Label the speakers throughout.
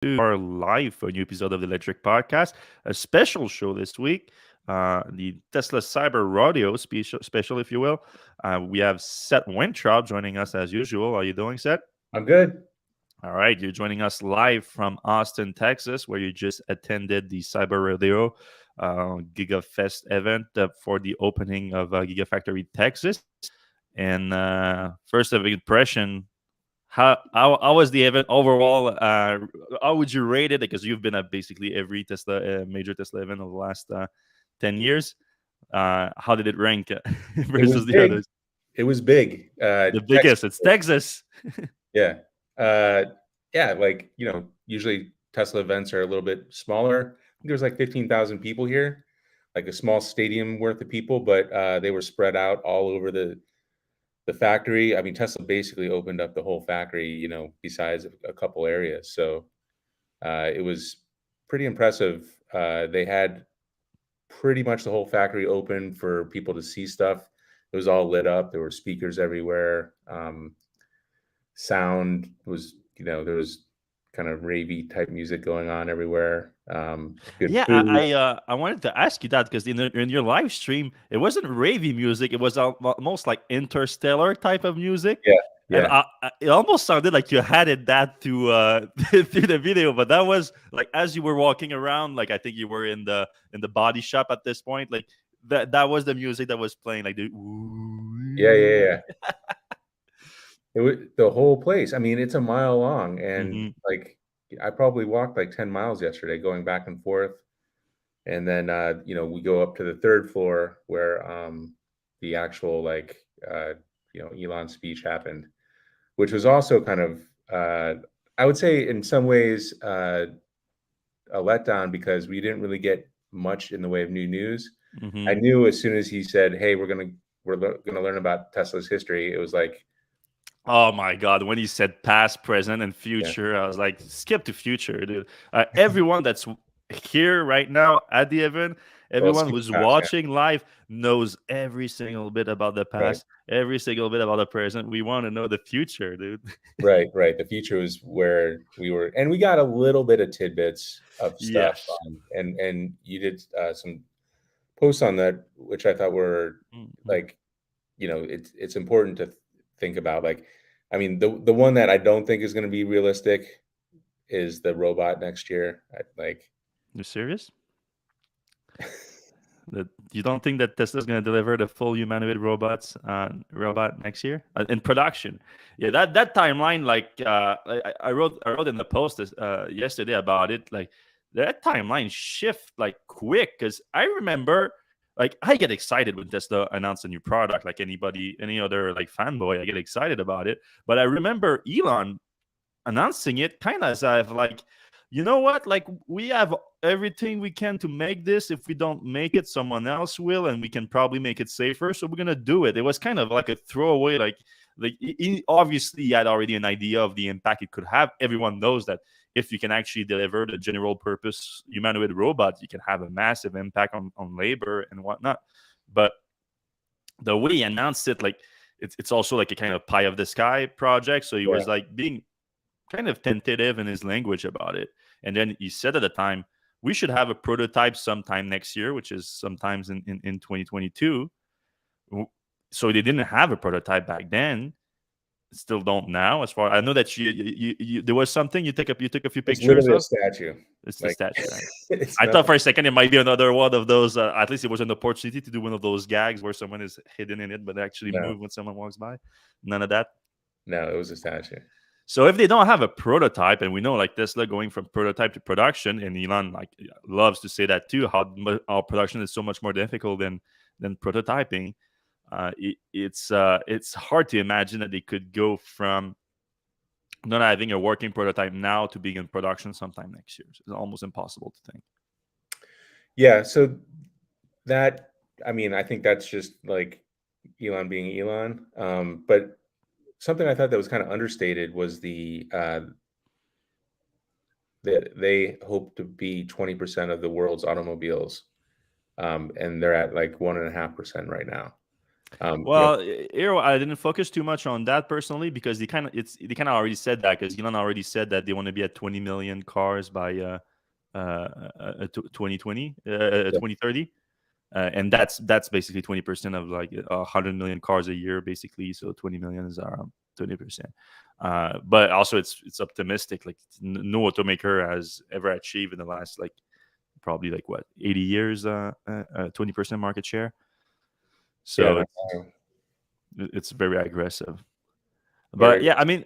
Speaker 1: Our live for a new episode of the Electrek podcast, a special show this week, the Tesla Cyber Rodeo special, if you will. We have Seth Weintraub joining us as usual. How are you doing, Seth?
Speaker 2: I'm good.
Speaker 1: All right, you're joining us live from Austin, Texas, where you just attended the Cyber Rodeo GigaFest event for the opening of Gigafactory Texas. And first of impression, how was the event overall? How would you rate it? Because you've been at basically every Tesla major Tesla event over the last 10 years. How did it rank
Speaker 2: It was
Speaker 1: versus the
Speaker 2: big.
Speaker 1: others?
Speaker 2: It was big.
Speaker 1: The biggest, it's Texas.
Speaker 2: Yeah. Uh, yeah. Like, usually Tesla events are a little bit smaller. I think there was like 15,000 people here, like a small stadium worth of people, but they were spread out all over the factory. I mean, Tesla basically opened up the whole factory, besides a couple areas. So it was pretty impressive. They had pretty much the whole factory open for people to see stuff. It was all lit up. There were speakers everywhere. Sound was, there was kind of ravey type music going on everywhere. Good
Speaker 1: Yeah,
Speaker 2: food.
Speaker 1: I wanted to ask you that because in your live stream, it wasn't ravey music. It was almost like interstellar type of music.
Speaker 2: Yeah,
Speaker 1: And
Speaker 2: yeah,
Speaker 1: it almost sounded like you added that to to the video, but that was like as you were walking around, like I think you were in the body shop at this point, like that was the music that was playing, like the
Speaker 2: yeah, yeah,
Speaker 1: ooh.
Speaker 2: yeah. It was the whole place. I mean, it's a mile long, and
Speaker 1: Mhm.
Speaker 2: like I probably walked like 10 miles yesterday, going back and forth. And then we go up to the third floor where the actual Elon speech happened, which was also kind of I would say in some ways a letdown because we didn't really get much in the way of new news. I
Speaker 1: Mhm.
Speaker 2: knew as soon as he said, "Hey, we're gonna learn about Tesla's history," it was like,
Speaker 1: Oh my god, when he said past, present, and
Speaker 2: yeah,
Speaker 1: future, I was like, skip to future, dude. Everyone that's here right now at the event,
Speaker 2: well,
Speaker 1: everyone
Speaker 2: super
Speaker 1: who's
Speaker 2: fast, yeah,
Speaker 1: watching live knows every single bit about the
Speaker 2: right.
Speaker 1: past, every single bit about the present. We want to know the future, dude.
Speaker 2: Right, right. The future was where we were, and we got a little bit of tidbits of stuff.
Speaker 1: Yes.
Speaker 2: And you did some posts on that, which I thought were
Speaker 1: Mhm.
Speaker 2: like, it's important to think about. Like, I mean, the one that I don't think is going to be realistic is the robot next year. Like,
Speaker 1: You serious? That you don't think that Tesla's going to deliver the full humanoid robot next year in production? Yeah, that timeline, like I wrote in the post yesterday about it. Like that timeline shift like quick because I remember. Like I get excited when Tesla announced a new product, like any other like fanboy. I get excited about it. But I remember Elon announcing it kind of as I've like, you know what? Like we have everything we can to make this. If we don't make it, someone else will, and we can probably make it safer. So we're gonna do it. It was kind of like a throwaway. Like obviously he had already an idea of the impact it could have. Everyone knows that if you can actually deliver the general purpose humanoid robot, you can have a massive impact on labor and whatnot. But the way he announced it, like it's also like a kind of pie of the sky project. So he
Speaker 2: yeah,
Speaker 1: was like being kind of tentative in his language about it. And then he said at the time, we should have a prototype sometime next year, which is sometimes in 2022. So they didn't have a prototype back then. Still don't now. As far I know that there was something you took a few
Speaker 2: it's
Speaker 1: pictures
Speaker 2: literally a
Speaker 1: of.
Speaker 2: statue.
Speaker 1: It's the
Speaker 2: Like,
Speaker 1: statue, right?
Speaker 2: it's
Speaker 1: I thought
Speaker 2: nothing.
Speaker 1: for a second it might be another one of those. At least it was an opportunity to do one of those gags where someone is hidden in it, but actually
Speaker 2: No,
Speaker 1: move when someone walks by. None of that.
Speaker 2: no, it was a statue.
Speaker 1: So if they don't have a prototype, and we know like Tesla going from prototype to production, and Elon like loves to say that too, how our production is so much more difficult than prototyping. It's hard to imagine that they could go from not having a working prototype now to being in production sometime next year. It's almost impossible to think.
Speaker 2: Yeah. So that, I mean, I think that's just like Elon being Elon. But something I thought that was kind of understated was that they hope to be 20% of the world's automobiles, and they're at like 1.5% right now. You know,
Speaker 1: Well, Aero, I didn't focus too much on that personally because they kind of already said that, because Elon already said that they want to be at 20 million cars by 2020,
Speaker 2: yeah,
Speaker 1: 2030. And that's basically 20% of like 100 million cars a year, basically. So 20 million is around 20%. But also, it's optimistic. Like, no automaker has ever achieved in the last, like, probably like what, 80 years, 20% market share.
Speaker 2: yeah,
Speaker 1: So
Speaker 2: no,
Speaker 1: it's very aggressive. But
Speaker 2: very,
Speaker 1: yeah, I mean,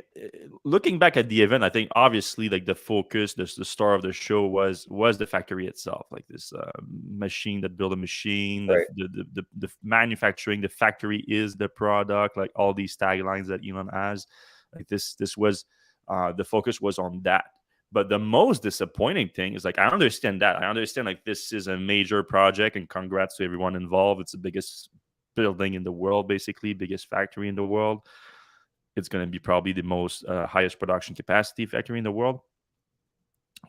Speaker 1: looking back at the event, I think obviously like the focus, the star of the show was the factory itself, like this machine that built a machine,
Speaker 2: right.
Speaker 1: the manufacturing, the factory is the product, like all these taglines that Elon has, like this was the focus was on that. But the most disappointing thing is, like, I understand that. I understand like this is a major project, and congrats to everyone involved. It's the biggest building in the world, basically, biggest factory in the world. It's going to be probably the most highest production capacity factory in the world.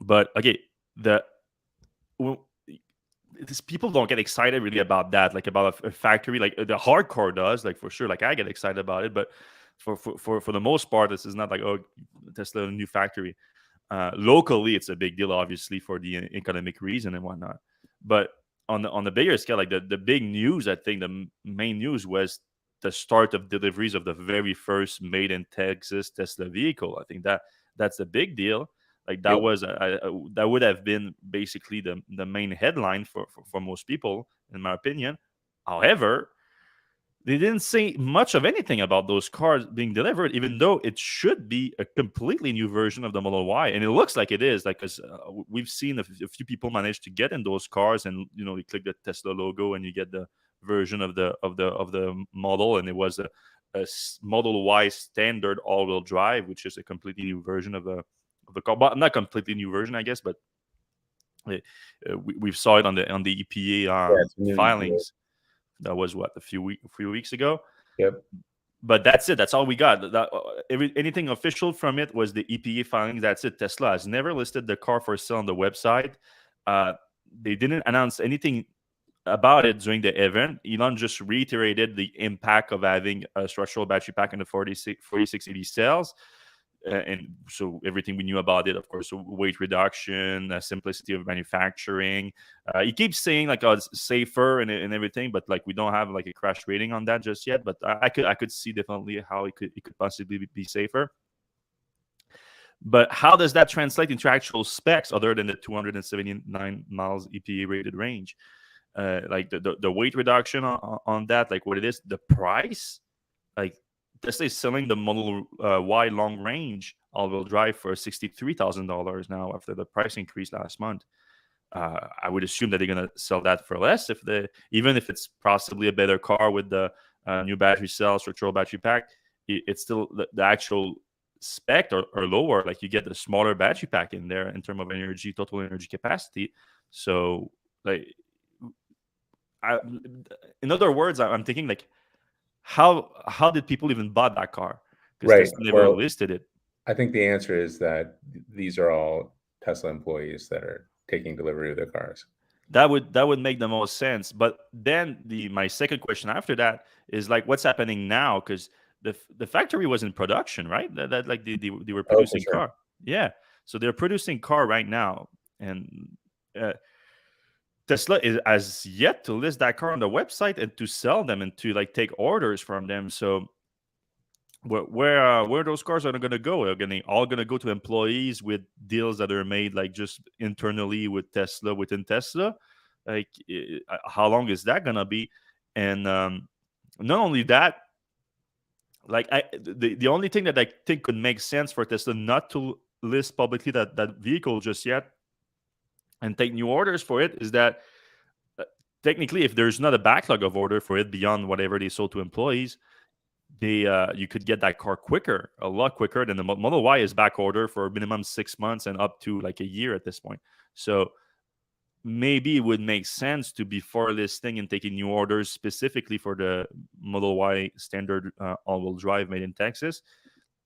Speaker 1: But okay, the well, people don't get excited really about that, like about a factory. Like the hardcore does, like for sure. Like I get excited about it, but for the most part, this is not like, oh, Tesla a new factory. Locally, it's a big deal, obviously, for the economic reason and whatnot. But on the bigger scale, like the big news, I think main news was the start of deliveries of the very first made in Texas Tesla vehicle. I think that's a big deal. Like that
Speaker 2: Yep.
Speaker 1: was that would have been basically the main headline for most people, in my opinion. However, they didn't say much of anything about those cars being delivered, even though it should be a completely new version of the Model Y, and it looks like it is. Like, because we've seen a few people manage to get in those cars, and you click the Tesla logo, and you get the version of the model, and it was a Model Y standard all-wheel drive, which is a completely new version of the car, but not completely new version, I guess, but we've saw it on the EPA
Speaker 2: Yeah, it's a new EPA.
Speaker 1: filings. That was what, a few weeks ago.
Speaker 2: Yep.
Speaker 1: But that's it. That's all we got. Anything official from it was the EPA filings. That's it. Tesla has never listed the car for sale on the website. Uh, they didn't announce anything about it during the event. Elon just reiterated the impact of having a structural battery pack in the 4680 cells. And so everything we knew about it, of course, so weight reduction, simplicity of manufacturing. He keeps saying like, oh, it's safer and everything, but like we don't have like a crash rating on that just yet. But I could see definitely how it could possibly be safer. But how does that translate into actual specs other than the 279 miles EPA rated range? Like the weight reduction on that, like what it is, the price, like Tesla is selling the Model Y long range all-wheel drive for $63,000 now after the price increase last month. I would assume that they're gonna sell that for less even if it's possibly a better car with the new battery cell, structural battery pack. It's still the actual spec are lower. Like you get the smaller battery pack in there in terms of energy, total energy capacity. So like, I, in other words, I'm thinking like, how did people even buy that car? Because
Speaker 2: Right.
Speaker 1: Tesla never
Speaker 2: Well,
Speaker 1: listed it.
Speaker 2: I think the answer is that these are all Tesla employees that are taking delivery of their cars.
Speaker 1: That would make the most sense. But then my second question after that is like, what's happening now? Because the factory was in production, right? That like they were
Speaker 2: Oh, for
Speaker 1: producing
Speaker 2: sure.
Speaker 1: car. Yeah, so they're producing car right now, and uh, Tesla has yet to list that car on the website and to sell them and to like take orders from them. So where those cars are going to go? Are they all going to go to employees with deals that are made like just internally with Tesla within Tesla? Like, how long is that going to be? And not only that, like the only thing that I think could make sense for Tesla not to list publicly that vehicle just yet and take new orders for it is that uh, technically, if there's not a backlog of order for it beyond whatever they sold to employees, you could get that car quicker, a lot quicker than the Model Y is back order for minimum 6 months and up to like a year at this point. So maybe it would make sense to before listing and taking new orders specifically for the Model Y standard all-wheel drive made in Texas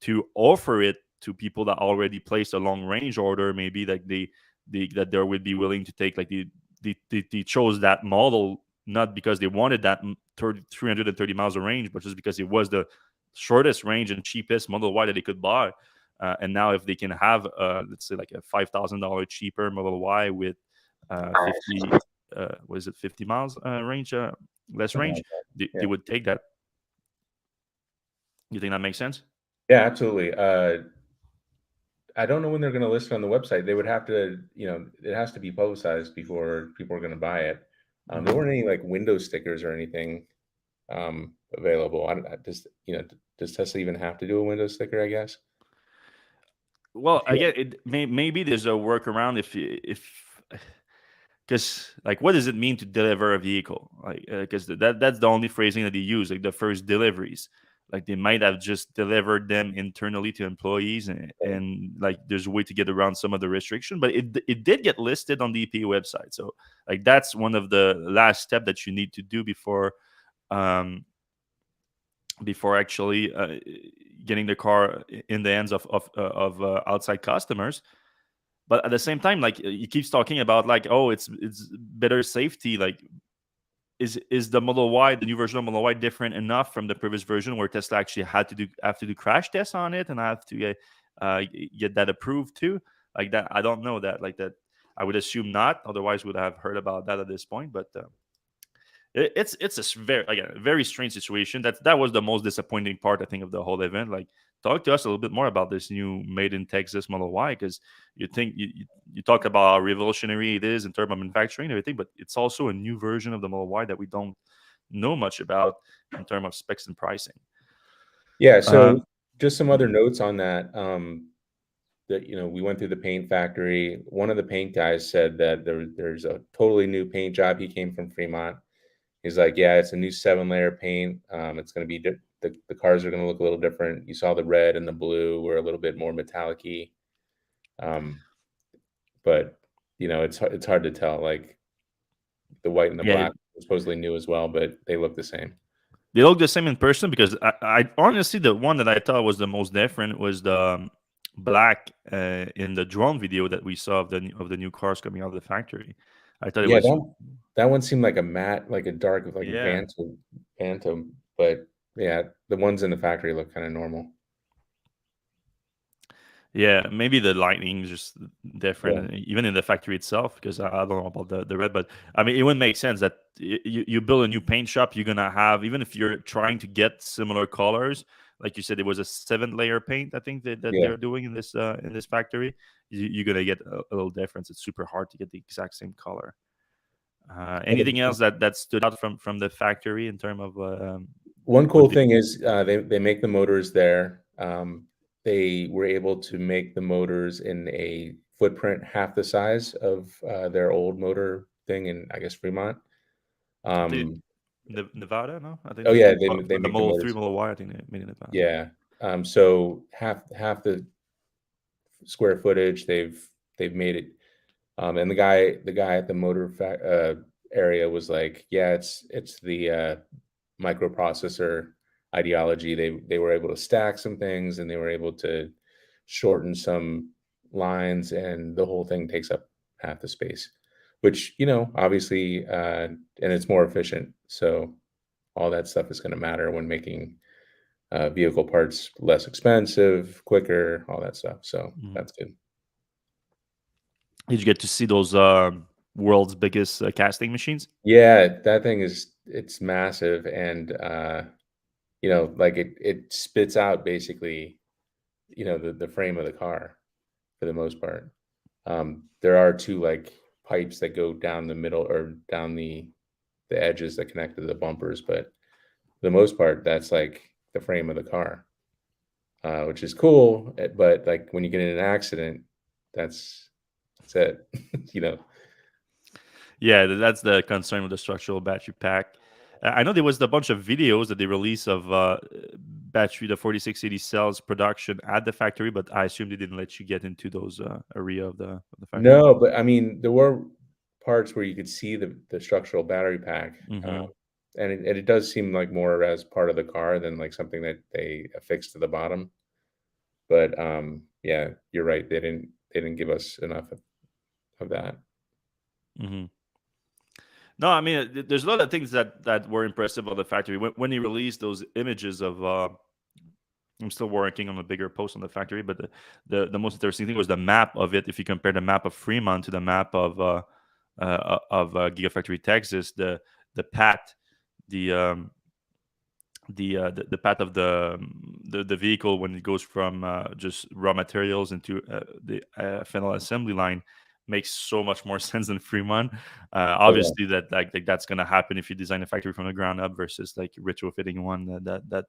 Speaker 1: to offer it to people that already placed a long range order. Maybe like that they would be willing to take like they chose that model not because they wanted that 330 miles of range, but just because it was the shortest range and cheapest Model Y that they could buy. And now, if they can have, let's say, like a $5,000 cheaper Model Y with 50, what is it, 50 miles range, less
Speaker 2: Something
Speaker 1: range,
Speaker 2: like that.
Speaker 1: they
Speaker 2: Yeah.
Speaker 1: would take that. You think that makes sense?
Speaker 2: Yeah, absolutely. I don't know when they're going to list it on the website. They would have to, it has to be publicized before people are going to buy it. There
Speaker 1: Mhm.
Speaker 2: weren't any like window stickers or anything available. Does Tesla even have to do a window sticker? I guess.
Speaker 1: Well,
Speaker 2: If
Speaker 1: I
Speaker 2: you-
Speaker 1: get it. Maybe there's a workaround if because, like, what does it mean to deliver a vehicle? Like, because that's the only phrasing that they use, like the first deliveries. Like, they might have just delivered them internally to employees, and like there's a way to get around some of the restriction. But it did get listed on the EPA website, so like that's one of the last step that you need to do um, before actually getting the car in the hands of outside customers. But at the same time, like, he keeps talking about, like, oh, it's better safety. Like, is the Model Y, the new version of Model Y, different enough from the previous version where Tesla actually have to do crash tests on it and have to get that approved too? Like that, I don't know that. Like that, I would assume not. Otherwise, would have heard about that at this point. But it's a very, again, a very strange situation. That was the most disappointing part, I think, of the whole event. Like, talk to us a little bit more about this new made in Texas Model Y, because you talk about how revolutionary it is in terms of manufacturing and everything, but it's also a new version of the Model Y that we don't know much about in terms of specs and pricing.
Speaker 2: Yeah. So
Speaker 1: Um,
Speaker 2: just some
Speaker 1: mhm.
Speaker 2: other notes on that. That we went through the paint factory. One of the paint guys said that there's a totally new paint job. He came from Fremont. He's like, yeah, it's a new 7-layer paint. It's going to be the cars are going to look a little different. You saw the red and the blue were a little bit more metallic-y. Um, but it's hard to tell. Like the white and the
Speaker 1: Yeah,
Speaker 2: black are supposedly new as well, but they look the same.
Speaker 1: they look the same in person, because I honestly, the one that I thought was the most different was the black in the drone video that we saw of the new cars coming out of the factory. I thought it
Speaker 2: Yeah,
Speaker 1: was,
Speaker 2: that one seemed like a matte, like a dark, like a
Speaker 1: yeah.
Speaker 2: phantom. But yeah, the ones in the factory look kind of normal.
Speaker 1: Yeah, maybe the lighting is just
Speaker 2: Yeah,
Speaker 1: different, even in the factory itself. Because I don't know about the red, but I mean, it would make sense that you build a new paint shop, you're gonna have, even if you're trying to get similar colors, like you said, it was a 7-layer paint, I think, that
Speaker 2: yeah.
Speaker 1: they're doing in this factory. You're gonna get a little difference. It's super hard to get the exact same color. Anything else that stood out from the factory in terms of
Speaker 2: One
Speaker 1: what
Speaker 2: cool
Speaker 1: they?
Speaker 2: thing is they make the motors there. They were able to make the motors in a footprint half the size of their old motor thing in, I guess, Fremont.
Speaker 1: I think
Speaker 2: Um,
Speaker 1: Nevada. No, I think
Speaker 2: oh yeah, they
Speaker 1: the
Speaker 2: make the
Speaker 1: Model 3,
Speaker 2: motors.
Speaker 1: Model Y, I think they made in Nevada.
Speaker 2: Yeah. So half the square footage they've made it. And the guy at the area was like, yeah, it's the microprocessor ideology. They were able to stack some things and they were able to shorten some lines, and the whole thing takes up half the space, which obviously, and it's more efficient. So all that stuff is going to matter when making vehicle parts less expensive, quicker, all that stuff. So
Speaker 1: Mhm.
Speaker 2: that's good.
Speaker 1: Did you get to see those world's biggest casting machines?
Speaker 2: Yeah, that thing it's massive, and like it spits out basically, the frame of the car for the most part. There are two like pipes that go down the middle or down the edges that connect to the bumpers, but for the most part, that's like the frame of the car, which is cool. But like when you get in an accident, that's it. you know,
Speaker 1: Yeah, that's the concern with the structural battery pack. I know there was a bunch of videos that they released of the 4680 cells production at the factory, but I assume they didn't let you get into those area of the factory.
Speaker 2: No, but I mean, there were parts where you could see the structural battery pack,
Speaker 1: Hmm.
Speaker 2: and it does seem like more as part of the car than like something that they affixed to the bottom. But yeah, you're right. They didn't give us enough of that.
Speaker 1: Hmm. No, I mean, there's a lot of things that were impressive on the factory when he released those images of. I'm still working on a bigger post on the factory, but the most interesting thing was the map of it. If you compare the map of Fremont to the map of Gigafactory Texas, the path, the the path of the vehicle when it goes from just raw materials into the final assembly line makes so much more sense than Fremont.
Speaker 2: Oh yeah,
Speaker 1: Obviously, like that's gonna happen if you design a factory from the ground up versus like retrofitting one that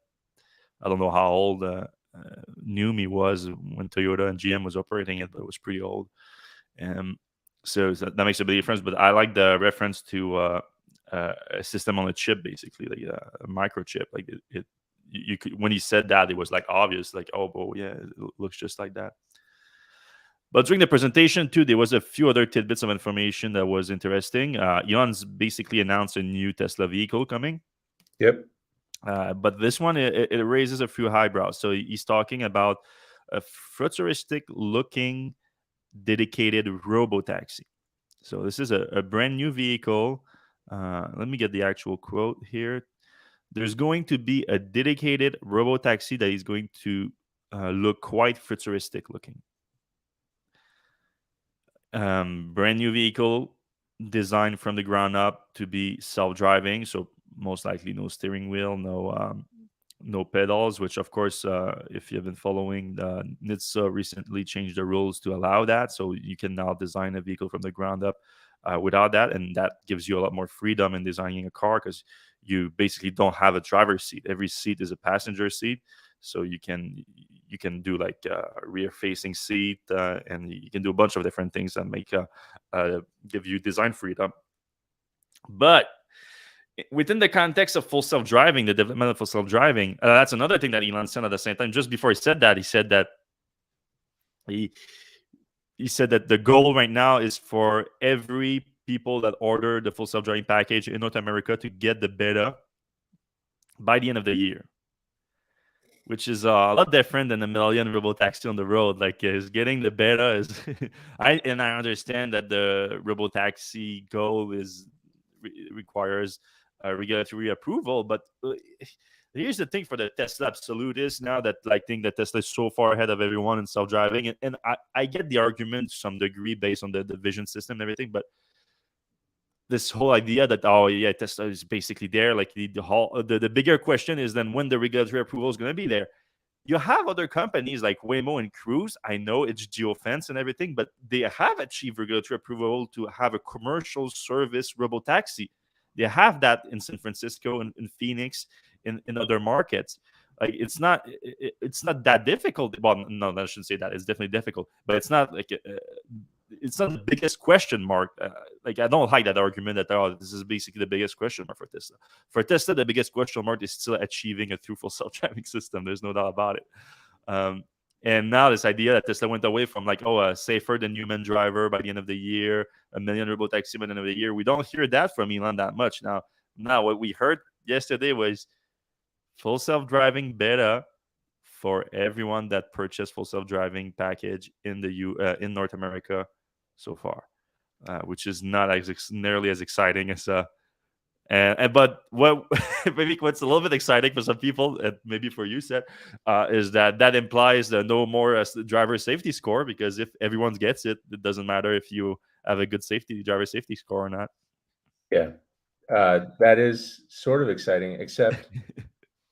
Speaker 1: I don't know how old Numi was when Toyota and GM was operating it, but it was pretty old. Um, so that makes a big difference. But I like the reference to a system on a chip, basically, like a microchip. Like you could, when he said that, it was like obvious, like, oh, well, yeah, it looks just like that. But during the presentation too, there was a few other tidbits of information that was interesting. Elon's basically announced a new Tesla vehicle coming.
Speaker 2: yep,
Speaker 1: But this one, it raises a few eyebrows. So he's talking about a futuristic looking dedicated robotaxi. So this is a brand new vehicle. Let me get the actual quote here. There's going to be a dedicated robotaxi that is going to look quite futuristic looking. Brand new vehicle designed from the ground up to be self-driving. So most likely no steering wheel, no pedals, which of course, if you've been following, NHTSA recently changed the rules to allow that. So you can now design a vehicle from the ground up without that. And that gives you a lot more freedom in designing a car because you basically don't have a driver's seat. Every seat is a passenger seat. So you can do like a rear facing seat and you can do a bunch of different things that make give you design freedom. But within the context of full self-driving, the development of full self-driving, that's another thing that Elon said at the same time. Just before he said that, he he said that the goal right now is for every people that order the full self-driving package in North America to get the beta by the end of the year, which is a lot different than a million robotaxi on the road. Like is getting the beta is, I understand that the robotaxi go requires regulatory approval, but here's the thing for the Tesla absolutists now that like think that Tesla is so far ahead of everyone in self-driving, and I get the argument to some degree based on the vision system and everything, but this whole idea that oh yeah Tesla is basically there, like the bigger question is then when the regulatory approval is going to be there. You have other companies like Waymo and Cruise. I know it's geofence and everything, but they have achieved regulatory approval to have a commercial service robotaxi. They have that in San Francisco and in Phoenix, in other markets. Like it's not that difficult. Well, no, I shouldn't say that. It's definitely difficult, but it's not like it's not the biggest question mark. Like I don't like that argument that oh, this is basically the biggest question mark for Tesla. For Tesla, the biggest question mark is still achieving a true full self-driving system. There's no doubt about it. Um, and now this idea that Tesla went away from like oh, a safer than human driver by the end of the year, a million robotaxi by the end of the year. We don't hear that from Elon that much now. Now what we heard yesterday was full self-driving beta for everyone that purchased full self-driving package in in North America so far, which is not nearly as exciting as and but what maybe what's a little bit exciting for some people, and maybe for you, Seth, is that implies the no more driver safety score because if everyone gets it, it doesn't matter if you have a good driver safety score or not.
Speaker 2: yeah. That is sort of exciting, except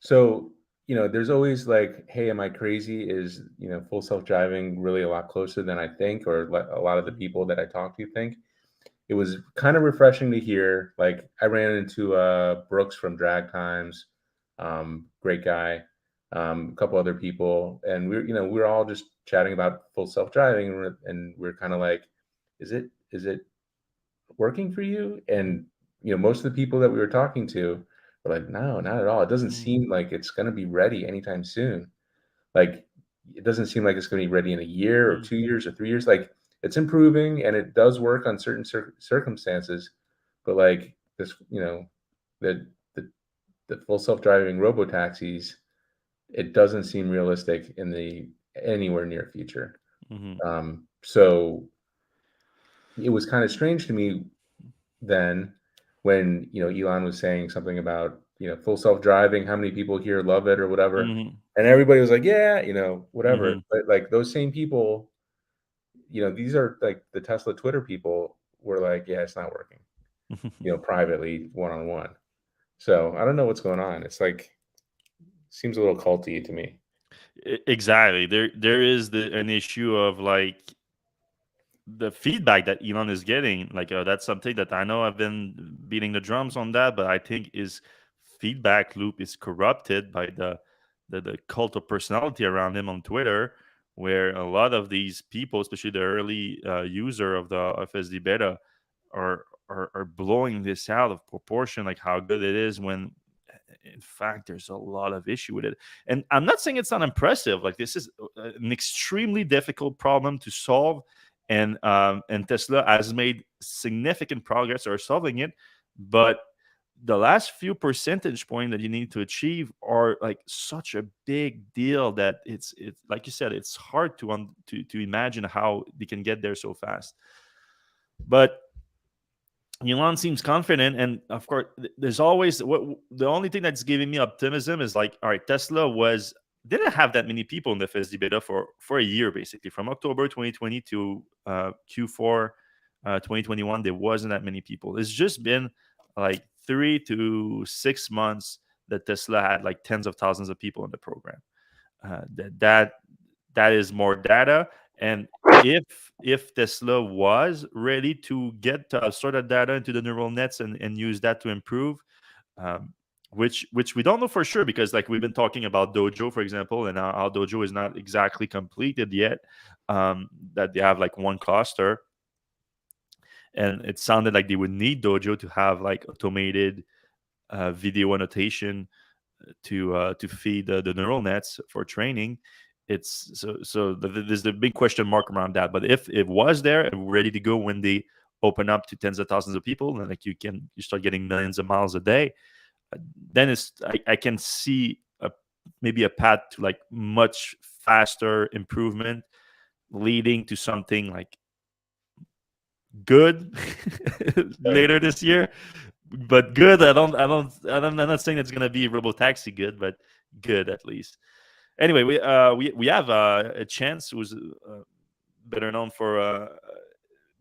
Speaker 2: so there's always like, hey, am I crazy? Is full self-driving really a lot closer than I think, or a lot of the people that I talk to think? It was kind of refreshing to hear. Like I ran into Brooks from Drag Times, great guy, a couple other people, and we're all just chatting about full self-driving, and we're kind of like, is it working for you? And most of the people that we were talking to were like, no, not at all. It doesn't
Speaker 1: Mm,
Speaker 2: seem like it's going to be ready anytime soon. Like it doesn't seem like it's going to be ready in a year or
Speaker 1: mm,
Speaker 2: 2 years or 3 years. Like it's improving and it does work on certain circumstances, but like this, the the, the full self-driving robo taxis, it doesn't seem realistic in the anywhere near future.
Speaker 1: mhm,
Speaker 2: So it was kind of strange to me then when Elon was saying something about full self-driving, how many people here love it or whatever,
Speaker 1: Hmm.
Speaker 2: and everybody was like, yeah, whatever.
Speaker 1: Hmm.
Speaker 2: But like those same people, these are like the Tesla Twitter people were like, yeah, it's not working, privately, one-on-one. So I don't know what's going on. It's like, seems a little culty to me.
Speaker 1: Exactly. There is an issue of like the feedback that Elon is getting. Like that's something that I know I've been beating the drums on that, but I think his feedback loop is corrupted by the cult of personality around him on Twitter, where a lot of these people, especially the early user of the FSD beta, are blowing this out of proportion, like how good it is when in fact there's a lot of issue with it. And I'm not saying it's not impressive. Like this is an extremely difficult problem to solve, and Tesla has made significant progress or solving it, but the last few percentage point that you need to achieve are like such a big deal that it's like you said, it's hard to imagine how they can get there so fast. But Elon seems confident, and of course, there's always the only thing that's giving me optimism is like, all right, Tesla was didn't have that many people in the FSD beta for a year, basically from October 2020 to Q4 2021. There wasn't that many people. It's just been like 3 to 6 months that Tesla had like tens of thousands of people in the program. That is more data. And if Tesla was ready to get sort of data into the neural nets and use that to improve, um, which we don't know for sure, because like we've been talking about Dojo, for example, and our Dojo is not exactly completed yet. That they have like one cluster, and it sounded like they would need Dojo to have like automated video annotation to feed the neural nets for training. It's there's the big question mark around that. But if it was there and ready to go when they open up to tens of thousands of people, and like you start getting millions of miles a day, then I can see maybe a path to like much faster improvement, leading to something like good
Speaker 2: Right.
Speaker 1: later this year. But good, I'm not saying it's gonna be robotaxi good, but good at least. Anyway, we have a Chance, who's better known for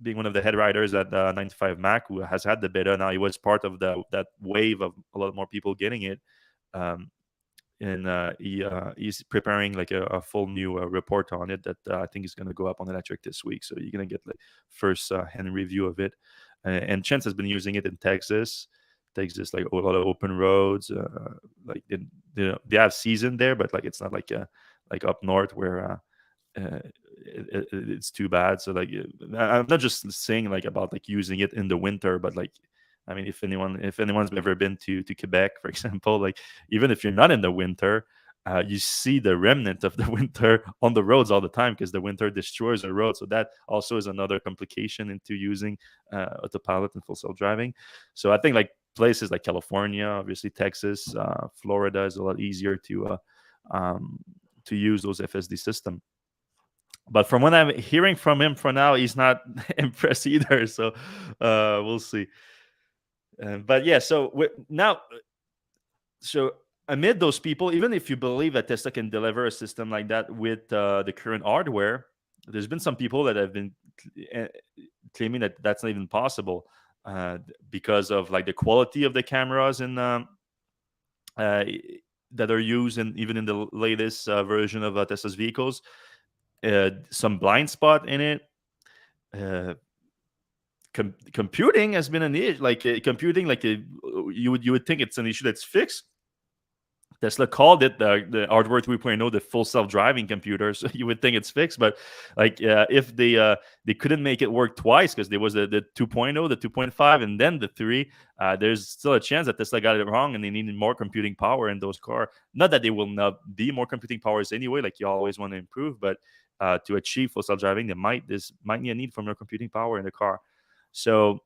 Speaker 1: being one of the head writers at 95 Mac, who has had the beta. Now he was part of that wave of a lot more people getting it. Um, and he's preparing like a full new report on it that I think is going to go up on Electrek this week. So you're going to get like first hand review of it. And Chance has been using it in Texas. Texas, like a lot of open roads. Like they have season there, but like it's not like up north where it's too bad. So like I'm not just saying like about like using it in the winter, but like I mean, if anyone's ever been to Quebec, for example, like even if you're not in the winter, you see the remnant of the winter on the roads all the time because the winter destroys the road. So that also is another complication into using autopilot and full self driving. So I think like places like California, obviously Texas, Florida is a lot easier um, to use those FSD systems. But from what I'm hearing from him for now, he's not impressed either. So we'll see. But yeah, so now, so amid those people, even if you believe that Tesla can deliver a system like that with the current hardware, there's been some people that have been uh, claiming that that's not even possible because of like the quality of the cameras and uh, that are used in even in the latest version of Tesla's vehicles. Some blind spot in it. Uh, Computing has been an issue. Like computing, like you would think it's an issue that's fixed. Tesla called it the hardware 3.0, the full self-driving computer. So you would think it's fixed, but like if they couldn't make it work twice because there was the 2.0, the 2.5, and then the 3, there's still a chance that Tesla got it wrong and they needed more computing power in those cars. Not that they will not be more computing powers anyway, like you always want to improve, but to achieve full self-driving, this might need a need for more computing power in the car. So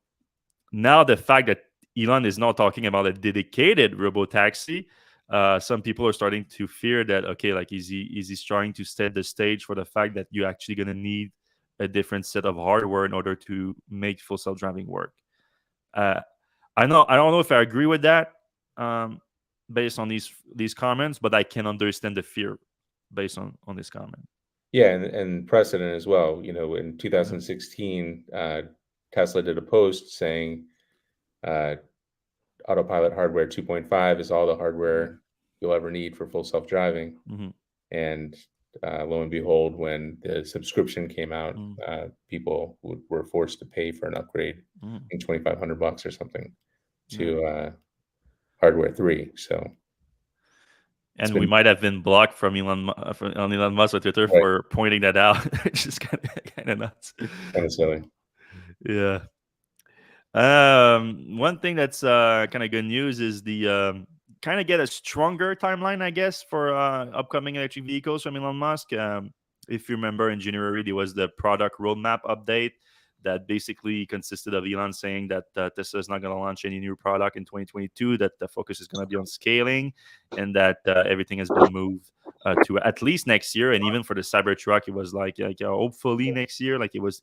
Speaker 1: now the fact that Elon is now talking about a dedicated robotaxi, some people are starting to fear that okay, like is he trying to set the stage for the fact that you're actually going to need a different set of hardware in order to make full self driving work? Uh, I don't know if I agree with that, um, based on these comments, but I can understand the fear based on this comment.
Speaker 2: Yeah, and precedent as well. You know, in
Speaker 1: Mhm,
Speaker 2: 2016, Tesla did a post saying uh, autopilot hardware 2.5 is all the
Speaker 1: mhm,
Speaker 2: hardware you'll ever need for full self-driving.
Speaker 1: mhm,
Speaker 2: And lo and behold, when the subscription came out,
Speaker 1: mhm,
Speaker 2: people were forced to pay for an upgrade, I
Speaker 1: mhm.
Speaker 2: think $2,500 or something,
Speaker 1: Yeah.
Speaker 2: to hardware 3. So it's
Speaker 1: And we
Speaker 2: been
Speaker 1: might have been blocked from on Elon Musk on Twitter
Speaker 2: right,
Speaker 1: for pointing that out, which is kind of nuts.
Speaker 2: kind of silly.
Speaker 1: Yeah. One thing that's kind of good news is the kind of get a stronger timeline, I guess, for upcoming electric vehicles from Elon Musk. If you remember, in January there was the product roadmap update that basically consisted of Elon saying that Tesla is not going to launch any new product in 2022. That the focus is going to be on scaling, and that everything has been moved to at least next year. And even for the Cybertruck, it was like hopefully next year. Like it was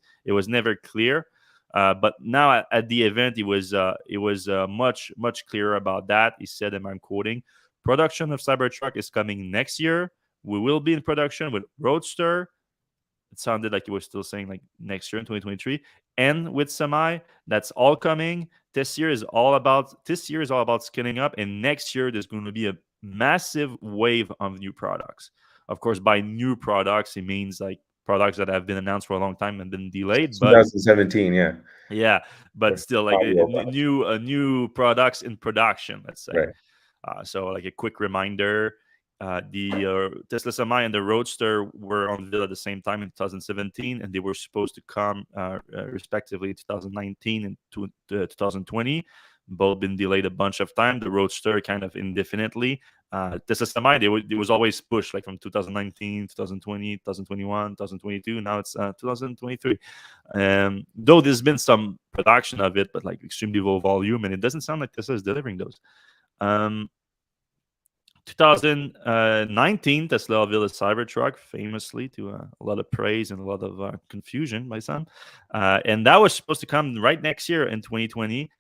Speaker 1: never clear. But now at the event, it was much clearer about that. He said, and I'm quoting: "Production of Cybertruck is coming next year. We will be in production with Roadster." It sounded like he was still saying like next year in 2023, and with Semi, that's all coming. This year is all about scaling up, and next year there's going to be a massive wave of new products. Of course, by new products, it means like products that have been announced for a long time and been delayed, but
Speaker 2: 2017, yeah,
Speaker 1: yeah, but
Speaker 2: for
Speaker 1: still, like
Speaker 2: body robots.
Speaker 1: new products in production, let's say.
Speaker 2: Right.
Speaker 1: So, like a quick reminder, the Tesla Semi and the Roadster were unveiled at the same time in 2017, and they were supposed to come respectively in 2019 and 2020. Both been delayed a bunch of time. The Roadster kind of indefinitely. Tesla Semi, it was always pushed like from 2019, 2020, 2021, 2022. Now it's 2023. Though there's been some production of it, but like extremely low volume, and it doesn't sound like Tesla is delivering those. Um, 2019, Tesla unveiled a Cybertruck, famously to a lot of praise and a lot of confusion by some. And that was supposed to come right next year in 2020.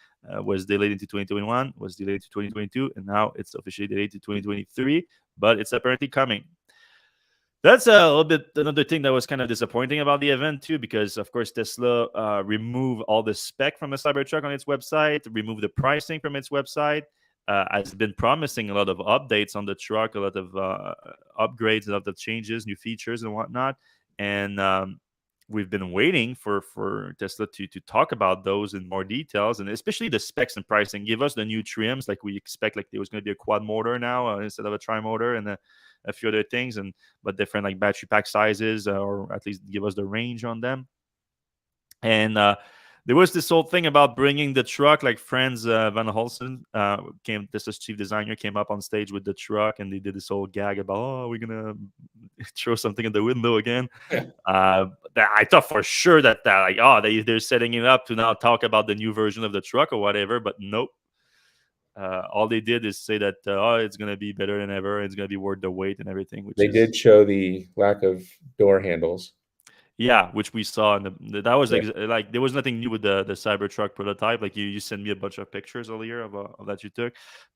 Speaker 1: Was delayed into 2021, was delayed to 2022, and now it's officially delayed to 2023. But it's apparently coming. That's a little bit another thing that was kind of disappointing about the event too, because of course Tesla removed all the spec from the Cybertruck on its website, removed the pricing from its website, has been promising a lot of updates on the truck, a lot of upgrades, a lot of changes, new features, and whatnot. And we've been waiting for Tesla to talk about those in more details, and especially the specs and pricing. Give us the new trims, like we expect. Like there was going to be a quad motor now instead of a tri motor, and a few other things, and but different like battery pack sizes, or at least give us the range on them. And there was this whole thing about bringing the truck, like Franz Van Holsen came, this is chief designer, came up on stage with the truck, and they did this whole gag about, oh, we're gonna throw something in the window again. That I thought for sure that like, oh, they're setting it up to now talk about the new version of the truck or whatever, but nope. All they did is say that oh, it's gonna be better than ever. It's gonna be worth the wait and everything, which
Speaker 2: They
Speaker 1: is
Speaker 2: did show the lack of door handles.
Speaker 1: yeah, which we saw in that was
Speaker 2: Yeah,
Speaker 1: like there was nothing new with the Cybertruck prototype. Like you sent me a bunch of pictures earlier of that you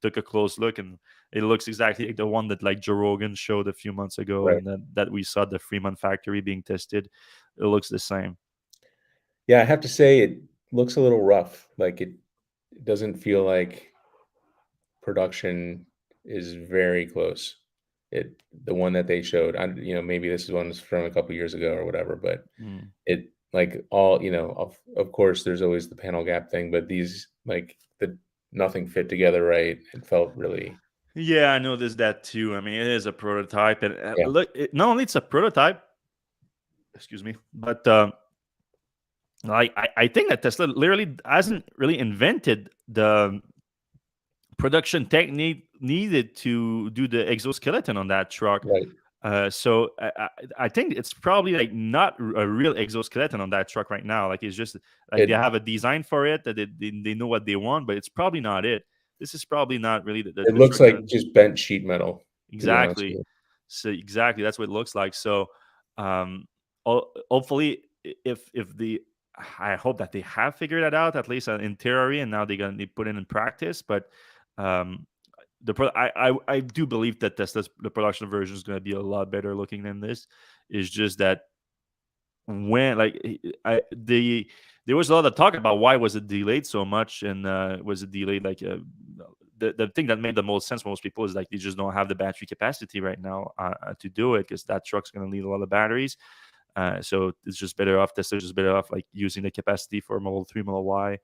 Speaker 1: took a close look, and it looks exactly like the one that like Joe Rogan showed a few months ago,
Speaker 2: right.
Speaker 1: and that we saw at the Fremont factory being tested. It looks the same.
Speaker 2: Yeah, I have to say it looks a little rough. Like it doesn't feel like production is very close. The one that they showed, maybe this is one from a couple years ago or whatever, but
Speaker 1: Mm.
Speaker 2: it like all, of course there's always the panel gap thing, but these like the nothing fit together right. It felt really,
Speaker 1: Yeah, I noticed that too. I mean, it is a prototype, and
Speaker 2: yeah,
Speaker 1: look, not only it's a prototype, excuse me, but like I think that Tesla literally hasn't really invented the production technique needed to do the exoskeleton on that truck.
Speaker 2: right.
Speaker 1: So I think it's probably like not a real exoskeleton on that truck right now. Like it's just like they
Speaker 2: It
Speaker 1: have a design for it that they know what they want, but it's probably not it. This is probably not really
Speaker 2: it
Speaker 1: the
Speaker 2: looks
Speaker 1: truck
Speaker 2: like just bent sheet metal, to be honest with
Speaker 1: exactly.
Speaker 2: you.
Speaker 1: So exactly that's what it looks like. So hopefully if the I hope that they have figured that out, at least in theory, and now they put it in practice. But um, I do believe that the production version is going to be a lot better looking than this. It's just that when like there was a lot of talk about why was it delayed so much, and was it delayed like the thing that made the most sense for most people is like they just don't have the battery capacity right now to do it, because that truck's going to need a lot of batteries. So it's just better off. Tesla's just better off like using the capacity for Model 3, Model Y,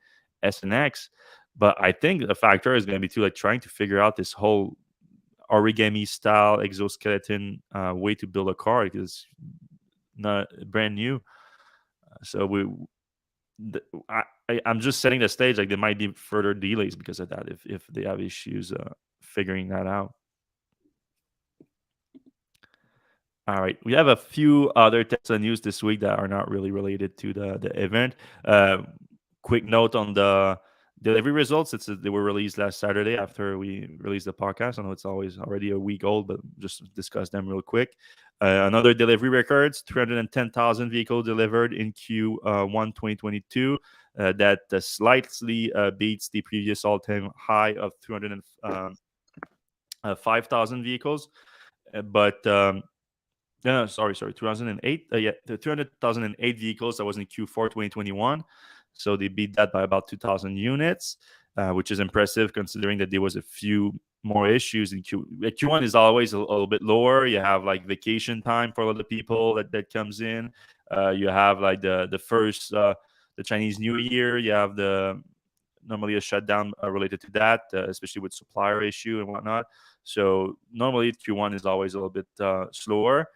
Speaker 1: S, and X. But I think the factor is going to be too like trying to figure out this whole origami style exoskeleton way to build a car, because not brand new. So I'm just setting the stage. Like there might be further delays because of that if they have issues figuring that out. All right, we have a few other Tesla news this week that are not really related to the event. Quick note on the delivery results. They were released last Saturday after we released the podcast. I know it's always already a week old, but just discuss them real quick. Another delivery records: 310,000 vehicles delivered in Q1 2022. That slightly beats the previous all-time high of 305,000 vehicles. But no, sorry, 2008. Yeah, the 200,008 vehicles that was in Q4 2021. So they beat that by about 2,000 units, which is impressive considering that there was a few more issues in Q1 is always a little bit lower. You have like vacation time for a lot of people that comes in. You have like the first the Chinese New Year. You have the normally a shutdown related to that, especially with supplier issue and whatnot. So normally Q1 is always a little bit slower.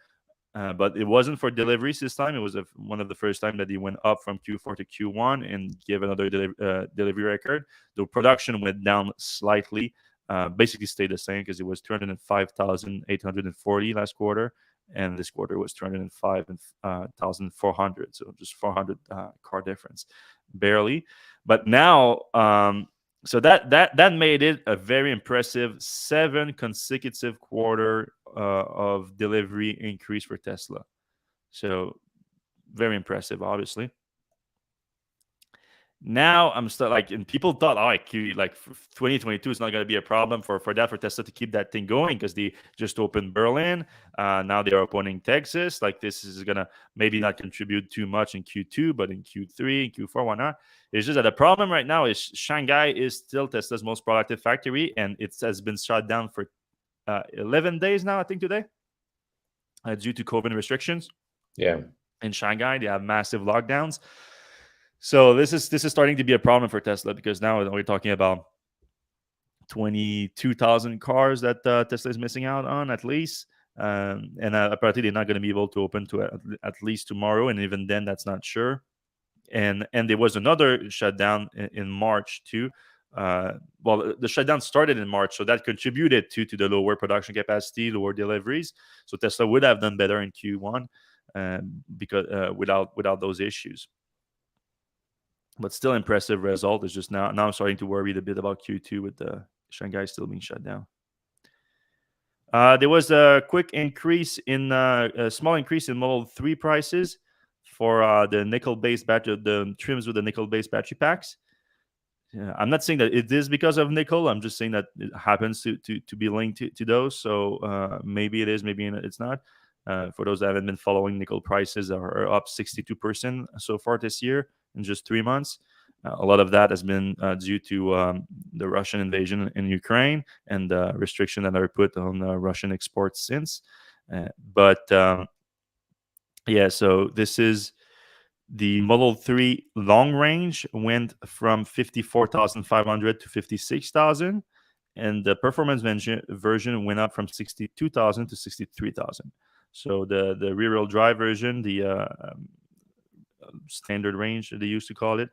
Speaker 1: But it wasn't for deliveries this time. It was one of the first time that he went up from Q4 to Q1 and gave another delivery record. The production went down slightly, basically stayed the same because it was 205,840 last quarter, and this quarter was 205,400. So just 400 car difference, barely. But now, so that made it a very impressive 7 consecutive quarter of delivery increase for Tesla. So very impressive, obviously. Now I'm still like, and people thought, oh, like 2022 is not going to be a problem for Tesla to keep that thing going because they just opened Berlin. Now they are opening Texas. Like this is gonna maybe not contribute too much in Q2, but in Q3 and Q4, why not? It's just that the problem right now is Shanghai is still Tesla's most productive factory, and it has been shut down for 11 days now, I think today, due to COVID restrictions.
Speaker 2: Yeah.
Speaker 1: In Shanghai, they have massive lockdowns. So this is starting to be a problem for Tesla because now we're talking about 22,000 cars that Tesla is missing out on at least. And apparently they're not going to be able to open to at least tomorrow, and even then that's not sure. And there was another shutdown in March too. Well, the shutdown started in March, so that contributed to the lower production capacity, lower deliveries. So Tesla would have done better in Q1 because without those issues. But still impressive result. It's just now I'm starting to worry a bit about Q2 with the Shanghai still being shut down. There was a quick increase a small increase in Model 3 prices for the nickel-based battery, the trims with the nickel-based battery packs. Yeah, I'm not saying that it is because of nickel. I'm just saying that it happens to be linked to those. So maybe it is, maybe it's not. For those that haven't been following, nickel prices are up 62% so far this year in just 3 months. A lot of that has been due to the Russian invasion in Ukraine and the restriction that are put on Russian exports since. But yeah, so this is the Model 3 long range went from 54,500 to 56,000, and the performance version went up from 62,000 to 63,000. So the rear-wheel drive version, the standard range they used to call it,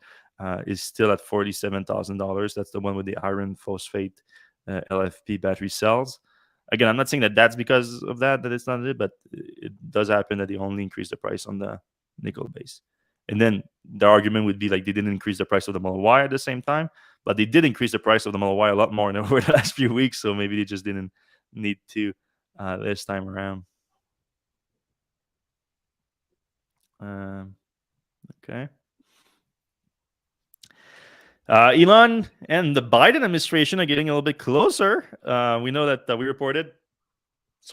Speaker 1: is still at $47,000. That's the one with the iron phosphate LFP battery cells. Again, I'm not saying that that's because of that it's not it, but it does happen that they only increase the price on the nickel base. And then the argument would be like they didn't increase the price of the Model Y at the same time, but they did increase the price of the Model Y a lot more over the last few weeks. So maybe they just didn't need to this time around. Okay. Elon and the Biden administration are getting a little bit closer. We know that we reported,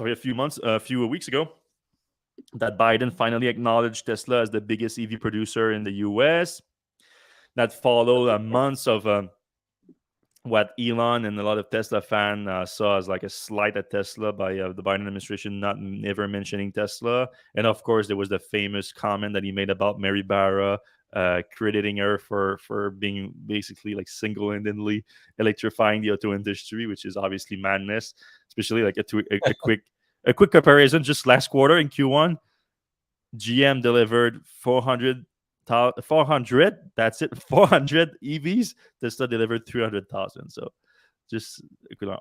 Speaker 1: a few weeks ago, that Biden finally acknowledged Tesla as the biggest EV producer in the U.S. That followed months of what Elon and a lot of Tesla fans saw as like a slight at Tesla by the Biden administration not never mentioning Tesla. And of course, there was the famous comment that he made about Mary Barra, crediting her for being basically like single-handedly electrifying the auto industry, which is obviously madness. Especially like a quick comparison. Just last quarter in Q1, GM delivered 400, that's it, 400 EVs. Tesla delivered 300,000. So just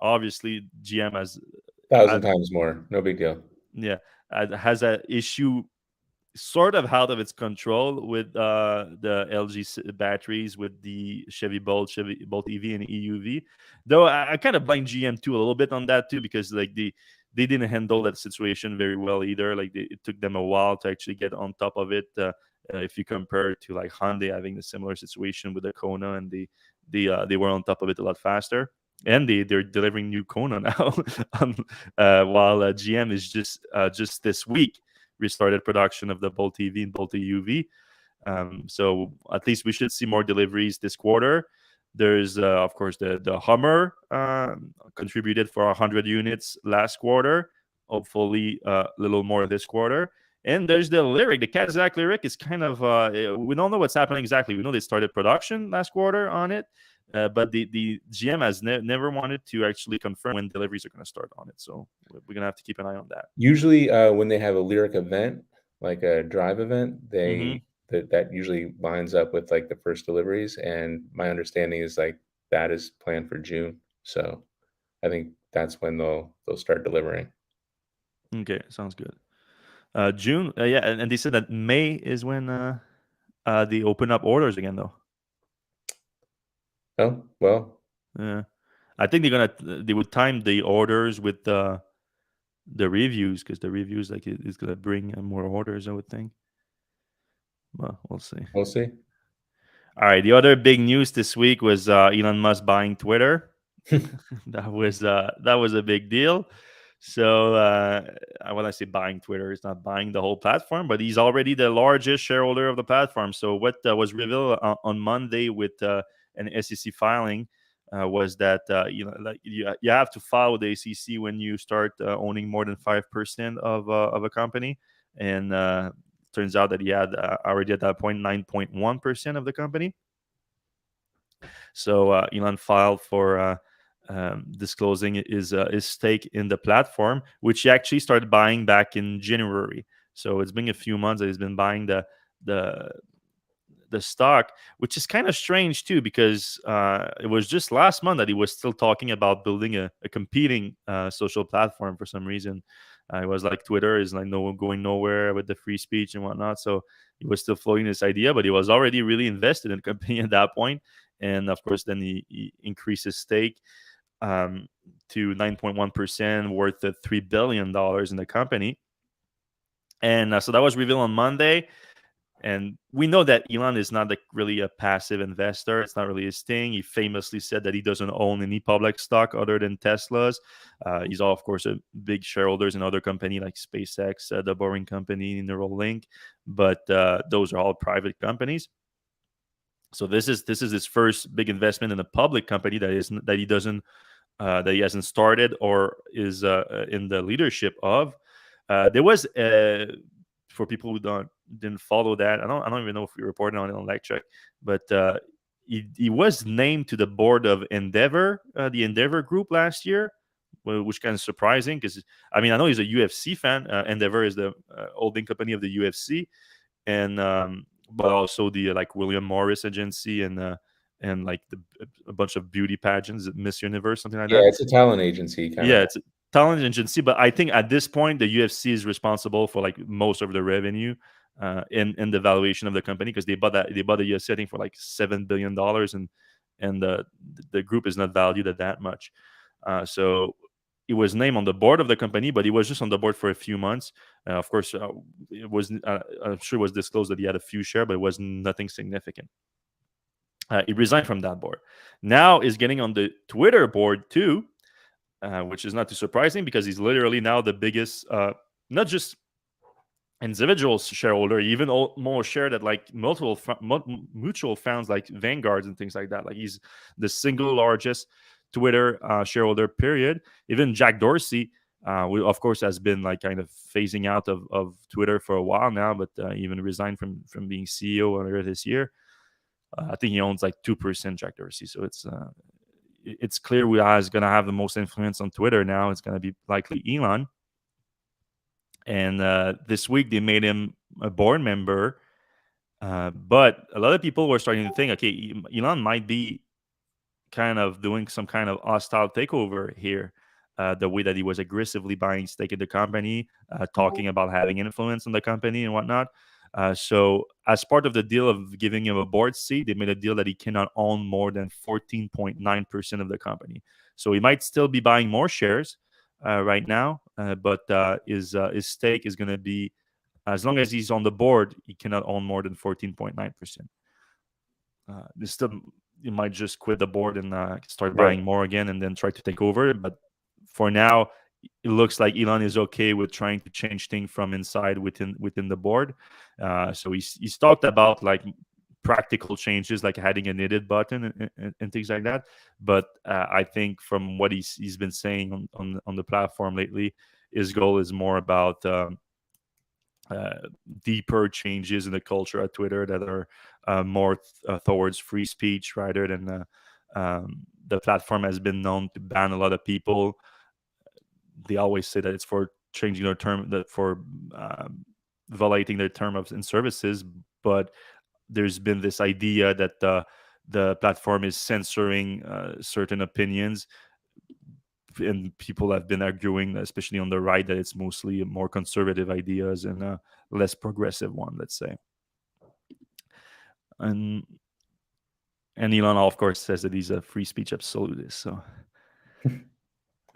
Speaker 1: obviously GM has
Speaker 2: 1,000 times more. No big deal.
Speaker 1: yeah has an issue sort of out of its control with the LG batteries, with the Chevy Bolt EV and EUV. Though I kind of blame GM too a little bit on that too, because like they didn't handle that situation very well either. Like it took them a while to actually get on top of it. If you compare it to like Hyundai having a similar situation with the Kona, and they were on top of it a lot faster. And they're delivering new Kona now, while GM is just this week restarted production of the Bolt EV and Bolt EUV. So at least we should see more deliveries this quarter. There's of course the Hummer contributed for 100 units last quarter. Hopefully a little more this quarter. And there's the Lyric. The Cadillac Lyric is kind of we don't know what's happening exactly. We know they started production last quarter on it, but the GM has never wanted to actually confirm when deliveries are going to start on it. So we're going to have to keep an eye on that.
Speaker 2: Usually, when they have a Lyric event, like a drive event,
Speaker 1: Mm-hmm.
Speaker 2: that usually lines up with like the first deliveries. And my understanding is like that is planned for June. So I think that's when they'll start delivering.
Speaker 1: Okay, sounds good. June, yeah, and they said that May is when they open up orders again, though.
Speaker 2: Oh, well,
Speaker 1: Yeah, I think they would time the orders with the reviews, because the reviews like is gonna bring more orders, I would think. Well, we'll see.
Speaker 2: we'll see.
Speaker 1: All right, the other big news this week was Elon Musk buying Twitter. That was a big deal. So when I say buying Twitter, it's not buying the whole platform, but he's already the largest shareholder of the platform. So what was revealed on Monday with an SEC filing was that like you have to file with the SEC when you start owning more than 5% of a company, and turns out that he had already at that point 9.1% of the company. So Elon filed for disclosing his stake in the platform, which he actually started buying back in January. So it's been a few months that he's been buying the the stock, which is kind of strange too, because it was just last month that he was still talking about building a competing social platform for some reason. It was like Twitter is like going nowhere with the free speech and whatnot. So he was still floating this idea, but he was already really invested in the company at that point. And of course, then he increased his stake to 9.1%, worth $3 billion in the company. And so that was revealed on Monday. And we know that Elon is not really a passive investor. It's not really his thing. He famously said that he doesn't own any public stock other than Tesla's. He's, of course, a big shareholders in other companies like SpaceX, the Boring Company, Neuralink. But those are all private companies. So this is his first big investment in a public company that he hasn't started or is in the leadership of. There was for people who didn't follow that. I don't even know if we reported on it on Electrek, but he was named to the board of Endeavor, the Endeavor Group last year, which kind of surprising because I mean I know he's a UFC fan. Endeavor is the holding company of the UFC, and but also the like William Morris agency and like a bunch of beauty pageants, Miss Universe, something like
Speaker 2: Yeah,
Speaker 1: that.
Speaker 2: it's a talent agency kind
Speaker 1: Yeah,
Speaker 2: of.
Speaker 1: it's a talent agency, but I think at this point the UFC is responsible for like most of the revenue in the valuation of the company, because they bought the UFC I think for like $7 billion, and the group is not valued at that much. So he was named on the board of the company, but he was just on the board for a few months. Of course, it was I'm sure it was disclosed that he had a few shares, but it was nothing significant. He resigned from that board. Now is getting on the Twitter board too, which is not too surprising because he's literally now the biggest, not just individual shareholder, even more share that like multiple mutual funds like Vanguards and things like that. Like he's the single largest Twitter shareholder. Period. Even Jack Dorsey, of course, has been like kind of phasing out of Twitter for a while now, but even resigned from being CEO earlier this year. I think he owns like 2%, Jack Dorsey. So it's clear who is going to have the most influence on Twitter now. It's going to be likely Elon. And this week they made him a board member. But a lot of people were starting to think, okay, Elon might be kind of doing some kind of hostile takeover here. The way that he was aggressively buying stake in the company, talking about having influence on the company and whatnot. So, as part of the deal of giving him a board seat, they made a deal that he cannot own more than 14.9% of the company. So, he might still be buying more shares right now, but his stake is going to be, as long as he's on the board, he cannot own more than 14.9%. Still, you might just quit the board and start
Speaker 2: Right.
Speaker 1: buying more again and then try to take over. But for now, it looks like Elon is okay with trying to change things from inside within the board. So he's talked about like practical changes, like adding an edit button and things like that. But I think from what he's been saying on the platform lately, his goal is more about uh, deeper changes in the culture at Twitter that are more towards free speech rather than the platform has been known to ban a lot of people. They always say that it's for changing their term, that for violating their term of and services, but there's been this idea that the platform is censoring certain opinions, and people have been arguing, especially on the right, that it's mostly more conservative ideas and less progressive one, let's say. And Elon, of course, says that he's a free speech absolutist. So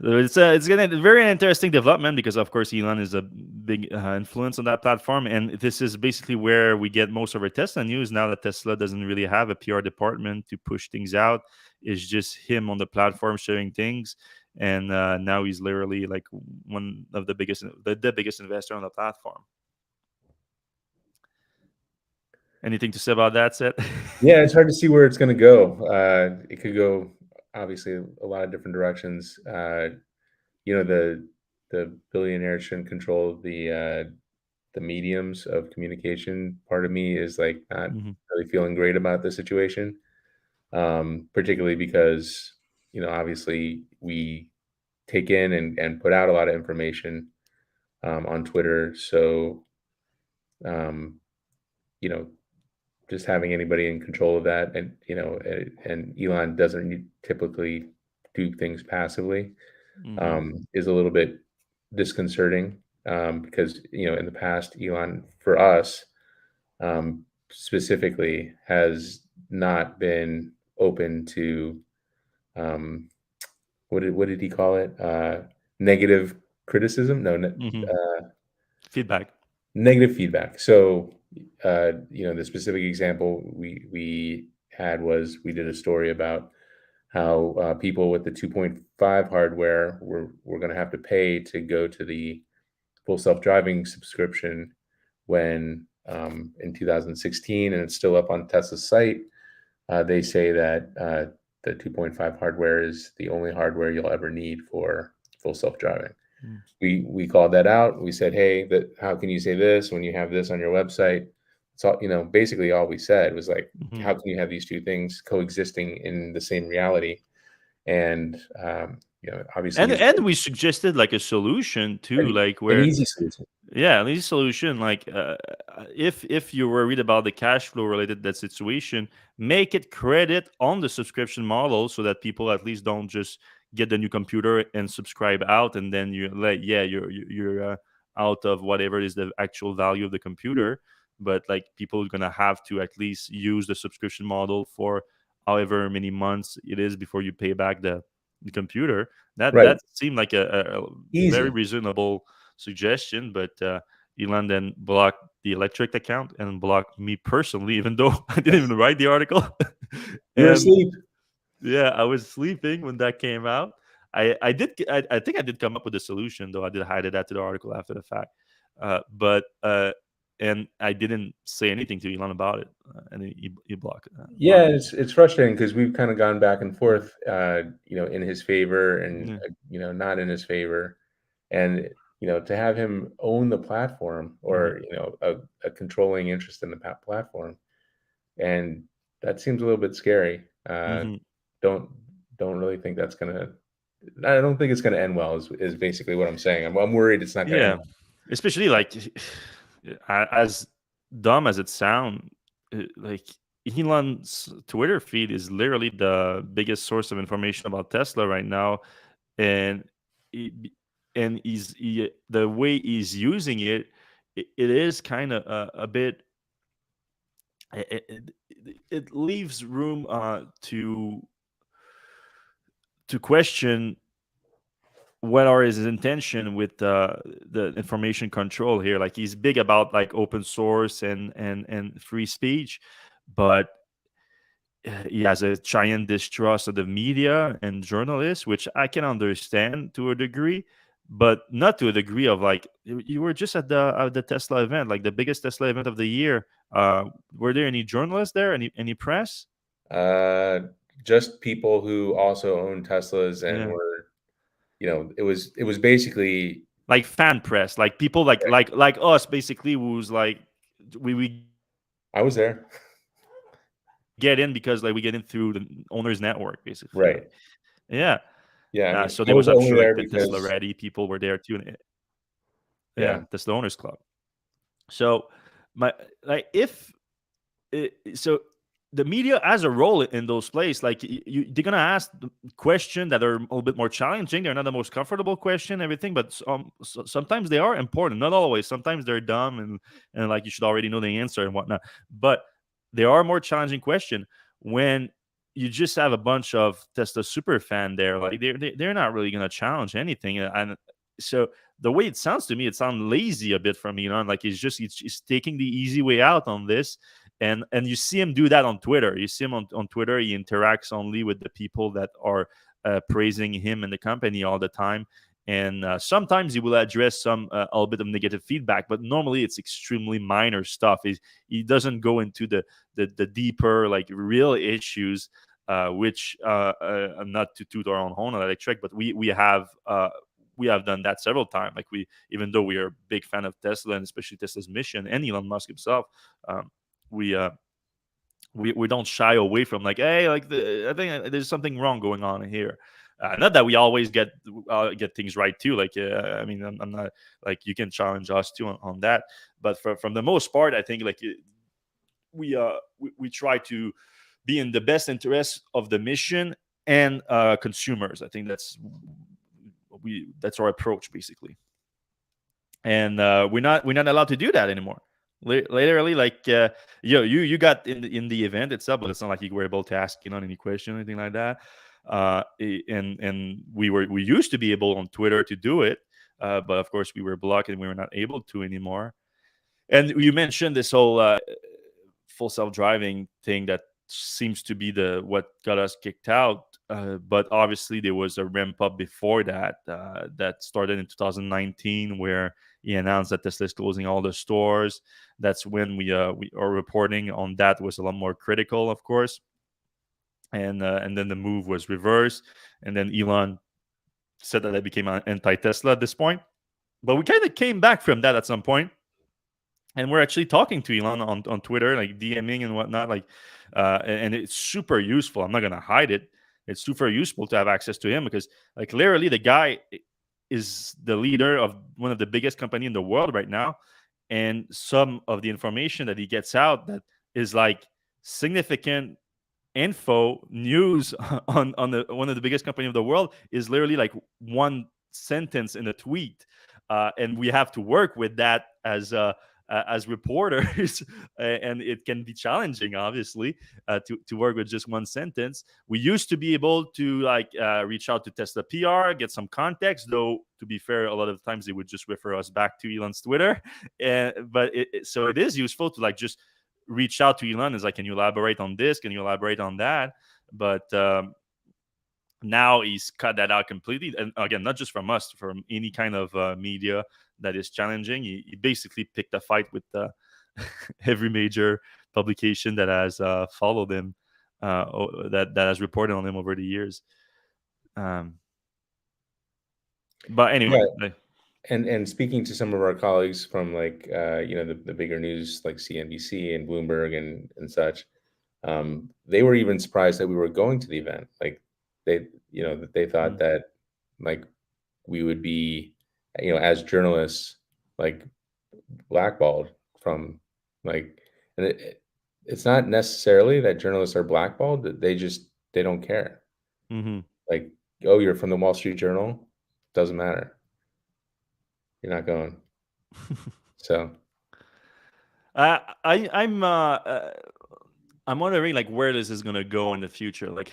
Speaker 1: it's gonna very interesting development because, of course, Elon is a big influence on that platform, and this is basically where we get most of our Tesla news now that Tesla doesn't really have a PR department to push things out. It's just him on the platform sharing things, and now he's literally like one of the biggest investor on the platform. Anything to say about that, Seth?
Speaker 2: Yeah, it's hard to see where it's going to go. It could go obviously a lot of different directions. The billionaires shouldn't control the mediums of communication. Part of me is like not
Speaker 1: Mhm.
Speaker 2: really feeling great about the situation, particularly because obviously we take in and put out a lot of information on Twitter. So um, you know, just having anybody in control of that, and Elon doesn't typically do things passively,
Speaker 1: Mhm.
Speaker 2: is a little bit disconcerting, because in the past, Elon for us specifically has not been open to, um, what did he call it? Negative criticism? No,
Speaker 1: Mhm. Feedback.
Speaker 2: negative feedback. So, the specific example we had was we did a story about how people with the 2.5 hardware were going to have to pay to go to the full self-driving subscription when, in 2016, and it's still up on Tesla's site, they say that the 2.5 hardware is the only hardware you'll ever need for full self-driving.
Speaker 1: Mm.
Speaker 2: We called that out. We said, hey, how can you say this when you have this on your website? So, basically all we said was like,
Speaker 1: Mhm.
Speaker 2: how can you have these two things coexisting in the same reality? And obviously
Speaker 1: And
Speaker 2: he's
Speaker 1: we suggested like a solution too, like
Speaker 2: an
Speaker 1: where
Speaker 2: easy solution.
Speaker 1: yeah, an easy solution. Like if you're worried about the cash flow related to that situation, make it credit on the subscription model so that people at least don't just get the new computer and subscribe out, and then you're like, yeah, you're out of whatever is the actual value of the computer. But like people are gonna have to at least use the subscription model for however many months it is before you pay back the computer.
Speaker 2: Right.
Speaker 1: That seemed like a very
Speaker 2: Easy.
Speaker 1: reasonable suggestion, but Elon then blocked the Electrek account and blocked me personally, even though I didn't even write the article.
Speaker 2: You were
Speaker 1: And
Speaker 2: asleep.
Speaker 1: yeah, I was sleeping when that came out. I think I did come up with a solution, though I did hide it after the article after the fact. But and I didn't say anything to Elon about it, and he
Speaker 2: Yeah,
Speaker 1: blocked me.
Speaker 2: it's frustrating because we've kind of gone back and
Speaker 1: Mm,
Speaker 2: forth, in his favor and,
Speaker 1: yeah.
Speaker 2: not in his favor. And, to have him own the platform
Speaker 1: Hmm.
Speaker 2: or, a controlling interest in the platform. And that seems a little bit scary.
Speaker 1: Hmm.
Speaker 2: Don't don't really think that's gonna. I don't think it's gonna end well. Is basically what I'm saying. I'm worried it's not gonna end
Speaker 1: Yeah,
Speaker 2: well.
Speaker 1: especially like as dumb as it sounds, like Elon's Twitter feed is literally the biggest source of information about Tesla right now, and he, the way he's using it, it is kind of a bit. It leaves room to question what are his intention with the information control here. Like he's big about like open source and free speech, but he has a giant distrust of the media and journalists, which I can understand to a degree, but not to a degree of like you were just at the Tesla event, like the biggest Tesla event of the year. Were there any journalists there? Any press?
Speaker 2: Uh, just people who also own Teslas and
Speaker 1: Yeah,
Speaker 2: were, it was basically.
Speaker 1: like fan press, like people like us, basically, who's like we
Speaker 2: I was there.
Speaker 1: get in because like we get in through the owner's network, basically.
Speaker 2: Right.
Speaker 1: Like, yeah.
Speaker 2: Yeah. I mean,
Speaker 1: So
Speaker 2: I
Speaker 1: there
Speaker 2: was
Speaker 1: was, I'm
Speaker 2: only
Speaker 1: sure, like
Speaker 2: there
Speaker 1: the Tesla
Speaker 2: because.
Speaker 1: ready people were there too. And
Speaker 2: Yeah.
Speaker 1: yeah, Tesla Owners Club. So my like if so the media has a role in those places. Like they're gonna ask the question that are a little bit more challenging. They're not the most comfortable question, everything, but sometimes they are important. Not always. Sometimes they're dumb and like you should already know the answer and whatnot. But they are more challenging question when you just have a bunch of Tesla super fan there. Like they're not really gonna challenge anything. And so the way it sounds to me, it sounds lazy a bit from Elon. Like he's taking the easy way out on this, and you see him do that on Twitter. You see him on Twitter. He interacts only with the people that are praising him and the company all the time. And sometimes he will address some a little bit of negative feedback, but normally it's extremely minor stuff. He doesn't go into the deeper like real issues, which not to toot our own horn on Electrek, but we have done that several times. Like even though we are a big fan of Tesla and especially Tesla's mission and Elon Musk himself, um, we we don't shy away from like, hey, like I think there's something wrong going on here. Not that we always get things right too. Like, I mean, I'm not like you can challenge us too on that, but from the most part, I think like we try to be in the best interest of the mission and consumers. I think that's our approach basically, and we're not allowed to do that anymore. Literally, like you got in the event itself, but it's not like you were able to ask any question or anything like that. And we used to be able on Twitter to do it, but of course we were blocked and we were not able to anymore. And you mentioned this whole full self-driving thing that seems to be the what got us kicked out. But obviously there was a ramp up before that that started in 2019 where he announced that Tesla is closing all the stores. That's when we are reporting on that was a lot more critical, of course. And then the move was reversed, and then Elon said that I became anti-Tesla at this point. But we kind of came back from that at some point, and we're actually talking to Elon on Twitter, like DMing and whatnot, like, and it's super useful. I'm not gonna hide it. It's super useful to have access to him because, like, literally, the guy is the leader of one of the biggest company in the world right now, and some of the information that he gets out that is like significant info news on the one of the biggest company of the world is literally like one sentence in a tweet, and we have to work with that as reporters, and it can be challenging, obviously, to work with just one sentence. We used to be able to like reach out to Tesla PR, get some context. Though to be fair, a lot of times they would just refer us back to Elon's Twitter. But so it is useful to like just reach out to Elon. Is like, can you elaborate on this? Can you elaborate on that? But now he's cut that out completely, and again, not just from us, from any kind of media that is challenging. He basically picked a fight with every major publication that has followed him, that has reported on him over the years. But anyway,
Speaker 2: and speaking to some of our colleagues from like the bigger news like CNBC and Bloomberg and such, they were even surprised that we were going to the event. Like they thought that like we would be, as journalists, like blackballed from like, and it's not necessarily that journalists are blackballed. They don't care. Like, oh, you're from the Wall Street Journal, doesn't matter. You're not going. So
Speaker 1: I'm wondering like where this is gonna go in the future, like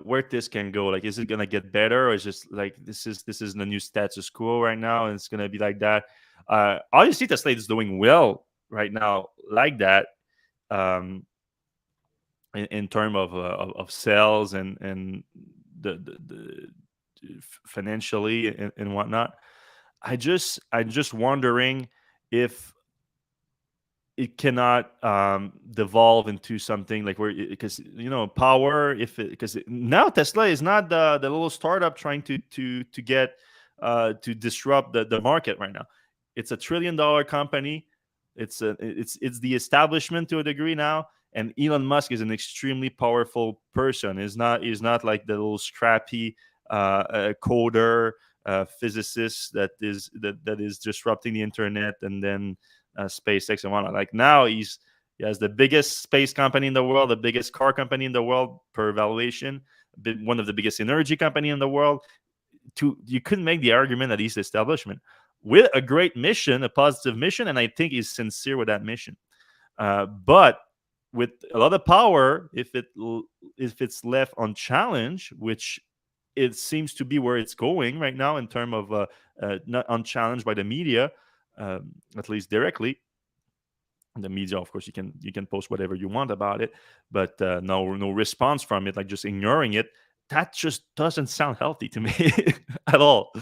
Speaker 1: where this can go. Like, is it gonna get better, or is just like this is the new status quo right now, and it's gonna be like that? Obviously, Tesla is doing well right now, like that, in terms of sales and the financially and whatnot. I'm just wondering if it cannot devolve into something like where, because power, if it, because now Tesla is not the little startup trying to get to disrupt the market right now. It's a $1 trillion company. It's the establishment to a degree now, and Elon Musk is an extremely powerful person. He's not like the little scrappy coder physicist that is disrupting the internet and then SpaceX and whatnot. Like now he has the biggest space company in the world, the biggest car company in the world per valuation, one of the biggest energy company in the world. You couldn't make the argument that he's the establishment with a great mission, a positive mission, and I think he's sincere with that mission. But with a lot of power, if it's left unchallenged, which it seems to be where it's going right now in terms of not unchallenged by the media, at least directly. The media, of course, you can post whatever you want about it, but no response from it, like just ignoring it. That just doesn't sound healthy to me at all.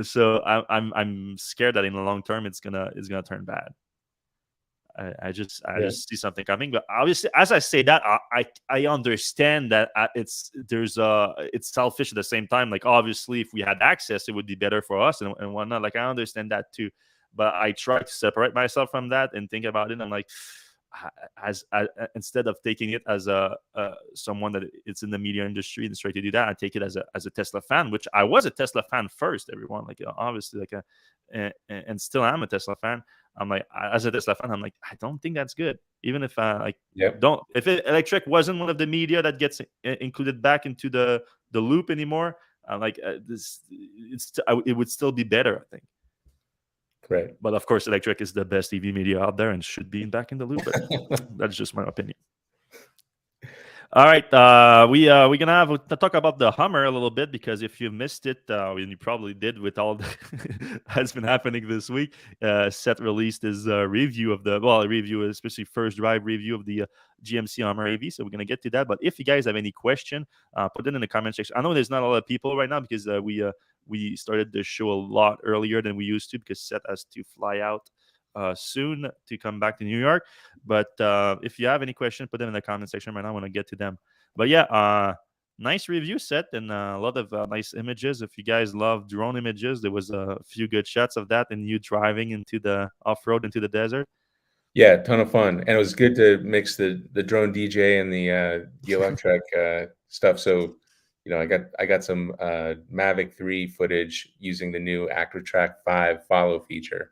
Speaker 1: So I'm scared that in the long term it's gonna turn bad. I just see something coming, but obviously, as I say that, I understand that it's selfish at the same time. Like obviously, if we had access, it would be better for us and whatnot. Like I understand that too, but I try to separate myself from that and think about it. I'm like, as instead of taking it as a someone that it's in the media industry and try to do that, I take it as a Tesla fan, which I was a Tesla fan first. Everyone, like obviously, like and still am a Tesla fan. I'm like, as a Tesla fan, I'm like, I don't think that's good. Even if don't, if Electrek wasn't one of the media that gets included back into the loop anymore, I'm like, it would still be better, I think.
Speaker 2: Right.
Speaker 1: But of course, Electrek is the best EV media out there and should be back in the loop. But that's just my opinion. All right, we're gonna have to talk about the Hummer a little bit, because if you missed it, and you probably did with all that's been happening this week, Seth released his review of especially first drive review of the GMC Hummer AV. So we're gonna get to that. But if you guys have any question, put it in the comment section. I know there's not a lot of people right now because we started the show a lot earlier than we used to, because Seth has to fly out soon to come back to New York. But if you have any questions, put them in the comment section right now. I want to get to them. But yeah, nice review set and a lot of nice images. If you guys love drone images, there was a few good shots of that and you driving into the off-road into the desert.
Speaker 2: Yeah, ton of fun, and it was good to mix the drone DJ and the Electrek stuff. So, I got some Mavic 3 footage using the new ActorTrack 5 follow feature,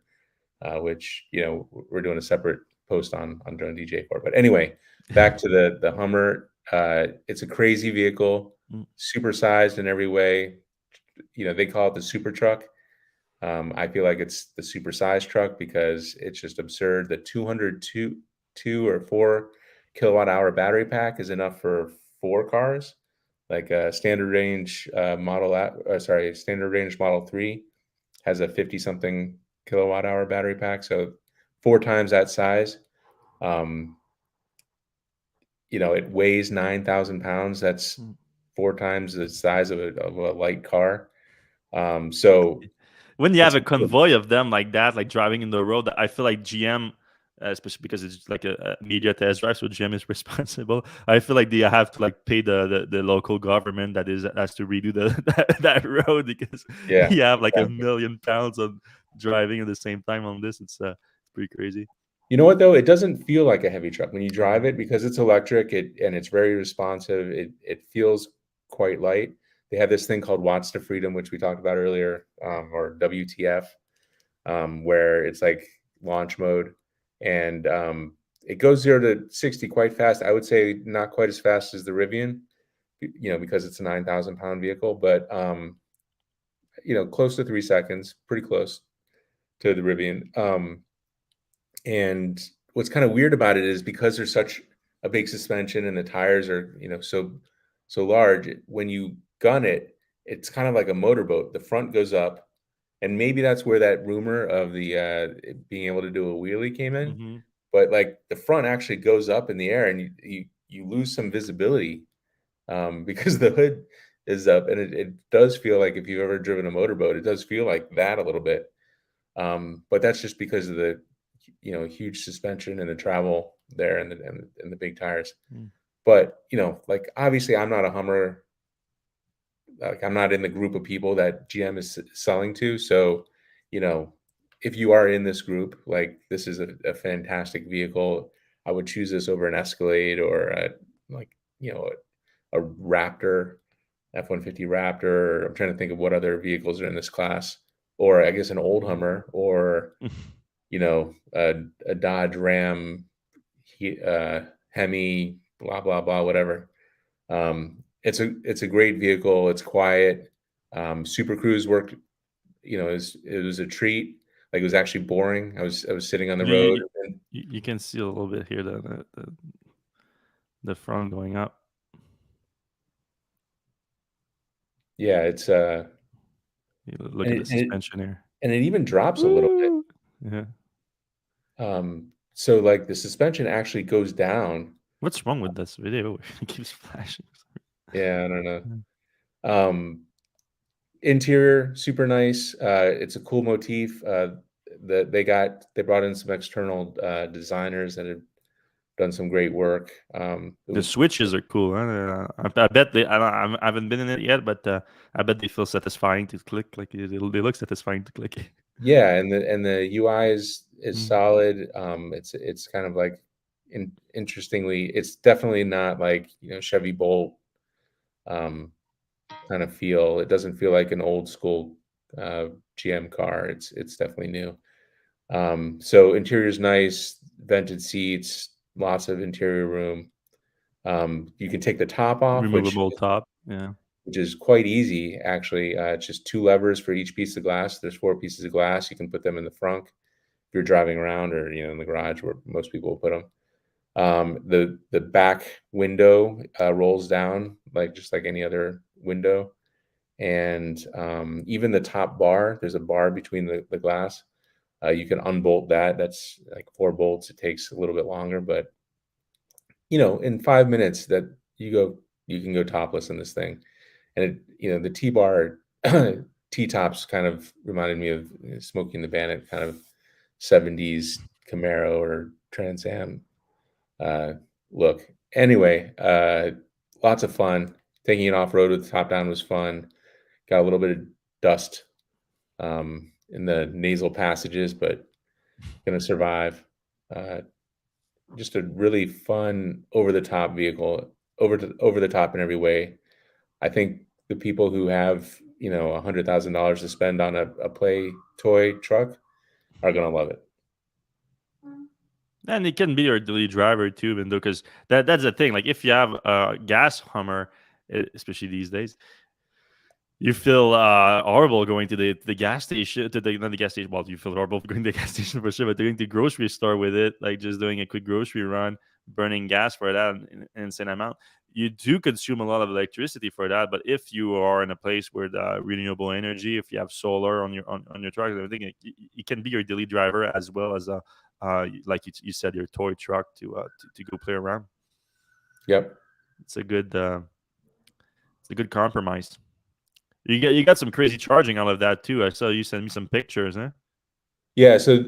Speaker 2: which we're doing a separate post on Drone DJ for. But anyway, back to the Hummer. It's a crazy vehicle, supersized in every way. They call it the super truck. I feel like it's the supersized truck because it's just absurd. The 202 or 4 kilowatt hour battery pack is enough for 4 cars. Like a standard range standard range Model 3 has a 50 something kilowatt hour battery pack. So 4 times that size. It weighs 9,000 pounds. That's
Speaker 1: Mm.
Speaker 2: 4 times the size of a light car. So
Speaker 1: When you have
Speaker 2: it's
Speaker 1: a convoy of them like that, like driving in the road, I feel like GM, especially because it's like a media test drive, so GM is responsible. I feel like they have to like pay the local government that has to redo that road because
Speaker 2: yeah,
Speaker 1: you have like a
Speaker 2: exactly.
Speaker 1: million pounds of driving at the same time on this. It's pretty crazy.
Speaker 2: You know what though? It doesn't feel like a heavy truck when you drive
Speaker 1: Mhm.
Speaker 2: it because it's electric. And it's very responsive. It feels quite light. They have this thing called Watts to Freedom, which we talked about earlier, or WTF, where it's like launch mode, and it goes 0 to 60 quite fast. I would say not quite as fast as the Rivian, because it's a 9,000 pound vehicle, but close to 3 seconds, pretty close to the Rivian. And what's kind of weird about it is because there's such a big suspension and the tires are, so large, when you gun it, it's kind of like a motorboat. The front goes up, and maybe that's where that rumor of the it being able to do a wheelie came in.
Speaker 1: Mhm.
Speaker 2: But like the front actually goes up in the air, and you lose some visibility because the hood is up, and it does feel like, if you've ever driven a motorboat, it does feel like that a little bit. But that's just because of the huge suspension and the travel there, and the big tires.
Speaker 1: Mm.
Speaker 2: But like, obviously I'm not a Hummer, like I'm not in the group of people that GM is selling to. So you know if you are in this group, like, this is a fantastic vehicle. I would choose this over an Escalade or like a Raptor, F-150 Raptor. I'm trying to think of what other vehicles are in this class, or I guess an old Hummer, or a Dodge Ram, Hemi, blah blah blah, whatever. It's a great vehicle. It's quiet. Super Cruise worked. It was a treat. Like, it was actually boring. I was sitting on the
Speaker 1: You,
Speaker 2: road.
Speaker 1: you,
Speaker 2: And
Speaker 1: you can see a little bit here the front going up.
Speaker 2: yeah, it's
Speaker 1: You look
Speaker 2: and
Speaker 1: at
Speaker 2: it,
Speaker 1: the
Speaker 2: and it
Speaker 1: suspension here.
Speaker 2: and it even drops a little bit.
Speaker 1: Woo! Yeah.
Speaker 2: So like the suspension actually goes down.
Speaker 1: What's wrong with this video? It keeps flashing.
Speaker 2: Yeah, I don't know.
Speaker 1: Yeah.
Speaker 2: Um, Interior super nice. It's a cool motif. They brought in some external designers that have done some great work. It
Speaker 1: The
Speaker 2: was
Speaker 1: switches are cool. Huh? I bet they. I haven't been in it yet, but I bet they feel satisfying to click. Like they look satisfying to click.
Speaker 2: Yeah, and the UI is
Speaker 1: Mm.
Speaker 2: solid. It's kind of like, interestingly, it's definitely not like Chevy Bolt um, kind of feel. It doesn't feel like an old school GM car. It's definitely new. So interior's nice, vented seats, lots of interior room. You can take the top off,
Speaker 1: Removable top. Yeah.
Speaker 2: which is quite easy, actually. It's just 2 levers for each piece of glass. There's 4 pieces of glass. You can put them in the front if you're driving around, or in the garage where most people will put them. The back window rolls down just like any other window, and even the top bar. There's a bar between the glass. You can unbolt that. That's like 4 bolts. It takes a little bit longer, but in 5 minutes you can go topless in this thing. And the T-bar, T-tops kind of reminded me of Smokey and the Bandit, kind of 70s Camaro or Trans Am uh, look. Anyway, lots of fun. Taking it off road with the top down was fun. Got a little bit of dust in the nasal passages, but gonna survive. Uh, just a really fun, over the top vehicle, over the top in every way. I think the people who have $100,000 to spend on a play toy truck are gonna love it.
Speaker 1: And it can be your daily driver too, even though, because that's the thing. Like if you have a gas Hummer, especially these days, You feel horrible going to the gas station, to the not the gas station. Well, you feel horrible going to the gas station for sure, but going to the grocery store with it, like just doing a quick grocery run, burning gas for that in insane amount. You do consume a lot of electricity for that, but if you are in a place where the renewable energy, if you have solar on your truck and everything, it can be your daily driver as well as like you said, your toy truck to go play around.
Speaker 2: Yep.
Speaker 1: It's a good it's a good compromise. You got some crazy charging out of that too. I saw you send me some pictures, huh?
Speaker 2: Yeah, so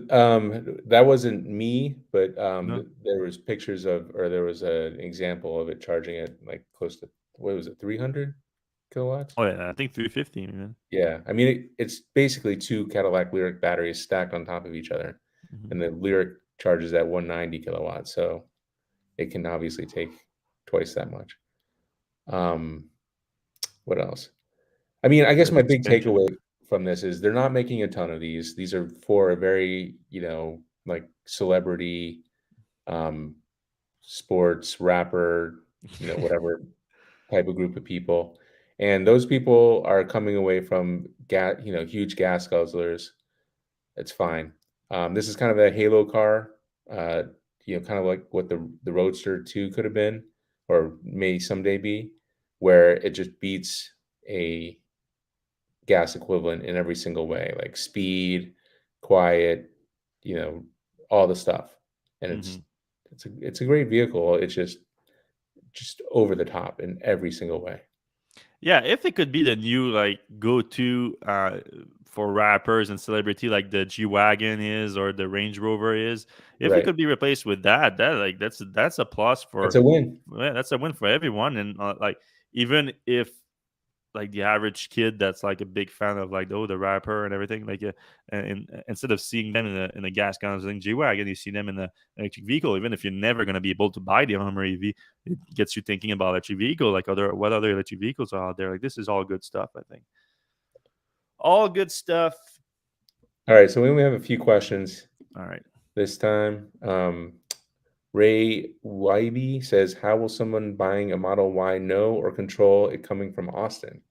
Speaker 2: that wasn't me, but
Speaker 1: No.
Speaker 2: there was pictures of, or there was an example of it charging at like close to, what was it, 300 kilowatts?
Speaker 1: Oh yeah, I think 350, man.
Speaker 2: Yeah, I mean it's basically two Cadillac Lyric batteries stacked on top of each other,
Speaker 1: Hmm.
Speaker 2: and the Lyric charges at 190 kilowatts, so it can obviously take twice that much. Um, what else? I mean, I guess
Speaker 1: That's
Speaker 2: my big
Speaker 1: expensive.
Speaker 2: takeaway from this is they're not making a ton of these. These are for a very, like celebrity, um, sports, rapper, whatever type of group of people. And those people are coming away from huge gas guzzlers. It's fine. This is kind of a halo car, uh, kind of like what the Roadster 2 could have been, or may someday be, where it just beats a gas equivalent in every single way, like speed, quiet, you know, all the stuff. And
Speaker 1: Hmm.
Speaker 2: it's a great vehicle. It's just over the top in every single way.
Speaker 1: Yeah, if it could be the new like go-to for rappers and celebrity like the G Wagon is or the Range Rover is, if it
Speaker 2: Right.
Speaker 1: could be replaced with that, that's a plus
Speaker 2: That's
Speaker 1: for
Speaker 2: a win.
Speaker 1: yeah, that's a win for everyone. And like even if like the average kid that's like a big fan of like the rapper and everything like and instead of seeing them in a gas guzzling G-Wagon, you see them in an electric vehicle. Even if you're never going to be able to buy the Hummer EV, it gets you thinking about electric vehicle, like what other electric vehicles are out there. Like this is all good stuff, I think. All good stuff.
Speaker 2: All right, so we only have a few questions
Speaker 1: All right.
Speaker 2: this time. Ray Wybe says, "How will someone buying a Model Y know or control it coming from Austin?"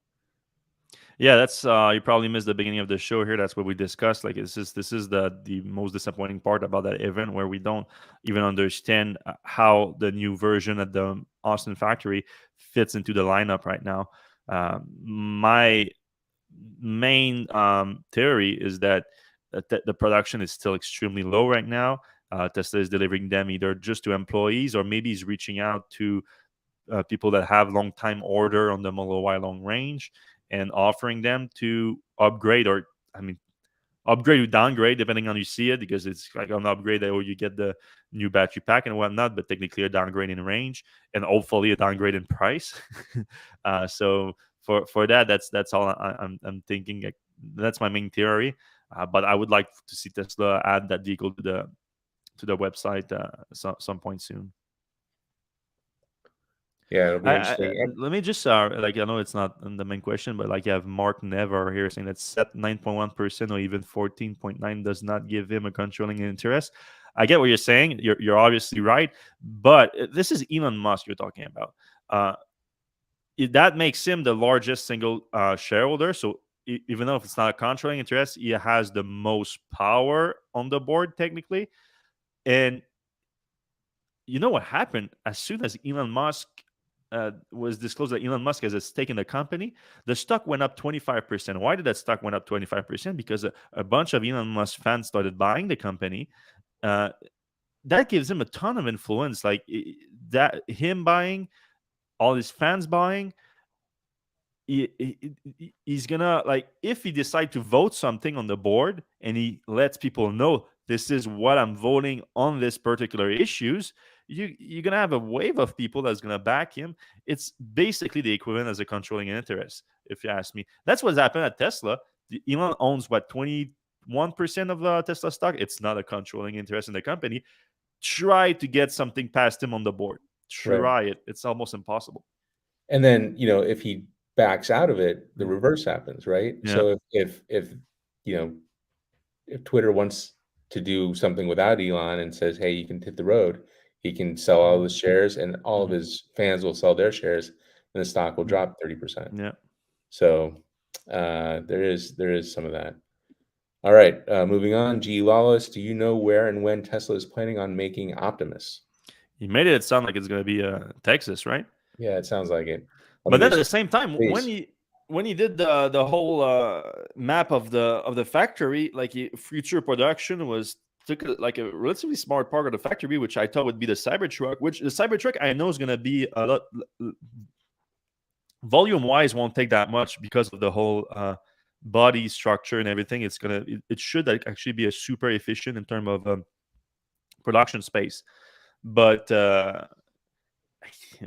Speaker 1: Yeah, that's you probably missed the beginning of the show here. That's what we discussed. Like this is the most disappointing part about that event where we don't even understand how the new version at the Austin factory fits into the lineup right now. My main theory is that the production is still extremely low right now. Tesla is delivering them either just to employees or maybe is reaching out to people that have long time order on the Model Y long range and offering them to upgrade or I mean upgrade or downgrade depending on you see it, because it's like an upgrade that you get the new battery pack and whatnot, but technically a downgrade in range and hopefully a downgrade in price. So for that, that's all I'm thinking. Like, that's my main theory. But I would like to see Tesla add that vehicle to the website some point soon.
Speaker 2: Yeah, it'll be interesting.
Speaker 1: Let me just like I know it's not in the main question, but like you have Mark Never here saying that set 9.1% or even 14.9 does not give him a controlling interest. I get what you're saying. You're obviously right, but this is Elon Musk you're talking about. Uh, that makes him the largest single shareholder. So even though if it's not a controlling interest, he has the most power on the board technically. And you know what happened as soon as Elon Musk was disclosed that Elon Musk has a stake in the company, the stock went up 25%. Why did that stock went up 25%? Because a bunch of Elon Musk fans started buying the company. Uh, that gives him a ton of influence. Like that, him buying, all his fans buying, he's gonna like if he decide to vote something on the board and he lets people know this is what I'm voting on this particular issues, you're gonna have a wave of people that's gonna back him. It's basically the equivalent as a controlling interest, if you ask me. That's what's happened at Tesla. Elon owns what 21% of Tesla stock. It's not a controlling interest in the company. Try to get something past him on the board.
Speaker 2: Right.
Speaker 1: Try it. It's almost impossible.
Speaker 2: And then, if he backs out of it, the
Speaker 1: Mm.
Speaker 2: reverse happens, right?
Speaker 1: Yeah.
Speaker 2: So if you know, if Twitter wants to do something without Elon and says, "Hey, you can hit the road," he can sell all
Speaker 1: Mhm.
Speaker 2: his shares, and all of
Speaker 1: Mhm.
Speaker 2: his fans will sell their shares, and the stock will
Speaker 1: Mm.
Speaker 2: drop 30%.
Speaker 1: Yeah.
Speaker 2: So, There is some of that. All right, moving on. G. Lawless, do you know where and when Tesla is planning on making Optimus?
Speaker 1: He made it sound like it's going to be Texas, right?
Speaker 2: Yeah, it sounds like it. I
Speaker 1: But
Speaker 2: mean,
Speaker 1: then at
Speaker 2: there's
Speaker 1: the same time,
Speaker 2: space.
Speaker 1: when he did the whole map of the factory, like future production was took like a relatively smart part of the factory, which I thought would be the Cybertruck. Which the Cybertruck I know is going to be a lot volume wise won't take that much because of the whole body structure and everything. It should like actually be a super efficient in terms of production space, but a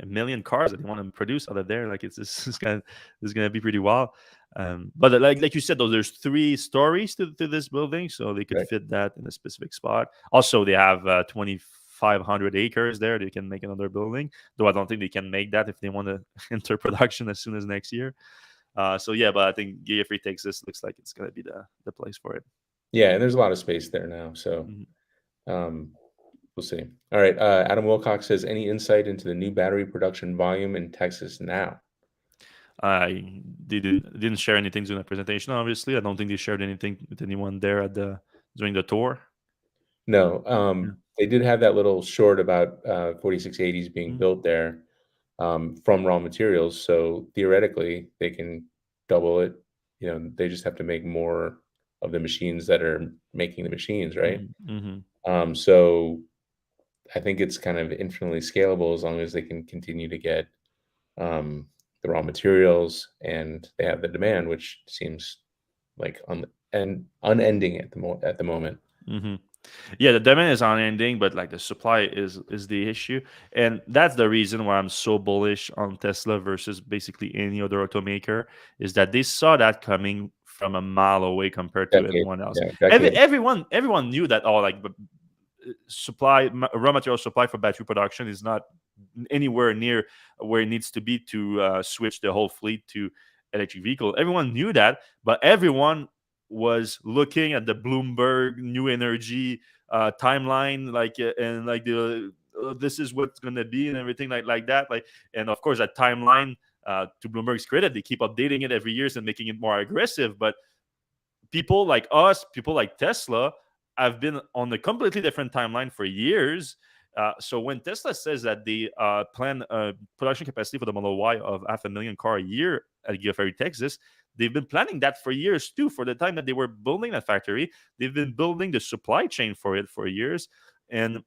Speaker 1: million cars that they want to produce out of there. Like it's gonna be pretty wild. But like you said, though, there's 3 stories to this building, so they could
Speaker 2: Right.
Speaker 1: fit that in a specific spot. Also, they have 2,500 acres there. They can make another building, though I don't think they can make that if they want to enter production as soon as next year. So yeah, but I think Gigafree Texas looks like it's gonna be the place for it.
Speaker 2: Yeah, and there's a lot of space there now, so
Speaker 1: Mhm.
Speaker 2: um, we'll see. All right, Adam Wilcox says, any insight into the new battery production volume in Texas now?
Speaker 1: I didn't share anything during the presentation. Obviously, I don't think they shared anything with anyone there at the during the tour.
Speaker 2: No,
Speaker 1: Yeah.
Speaker 2: they did have that little short about 4680s being
Speaker 1: Mhm.
Speaker 2: built there from raw materials. So theoretically, they can double it. They just have to make more of the machines that are making the machines, right?
Speaker 1: Mhm. Mhm.
Speaker 2: So I think it's kind of infinitely scalable as long as they can continue to get the raw materials and they have the demand, which seems like unending at the moment.
Speaker 1: Mhm. Yeah, the demand is unending, but like the supply is the issue, and that's the reason why I'm so bullish on Tesla versus basically any other automaker. Is that they saw that coming from a mile away compared to
Speaker 2: Decade,
Speaker 1: anyone else.
Speaker 2: yeah, decade.
Speaker 1: Everyone knew that. Oh, like raw material supply for battery production is not anywhere near where it needs to be to switch the whole fleet to electric vehicle. Everyone knew that, but everyone was looking at the Bloomberg new energy timeline, and like the this is what's gonna be and everything like that. Like, and of course that timeline, to Bloomberg's credit, they keep updating it every year and making it more aggressive. But people like us, people like Tesla, have been on a completely different timeline for years. So when Tesla says that they plan production capacity for the Model Y of 500,000 car a year at Gigafactory, Texas, they've been planning that for years too. For the time that they were building that factory, they've been building the supply chain for it for years. And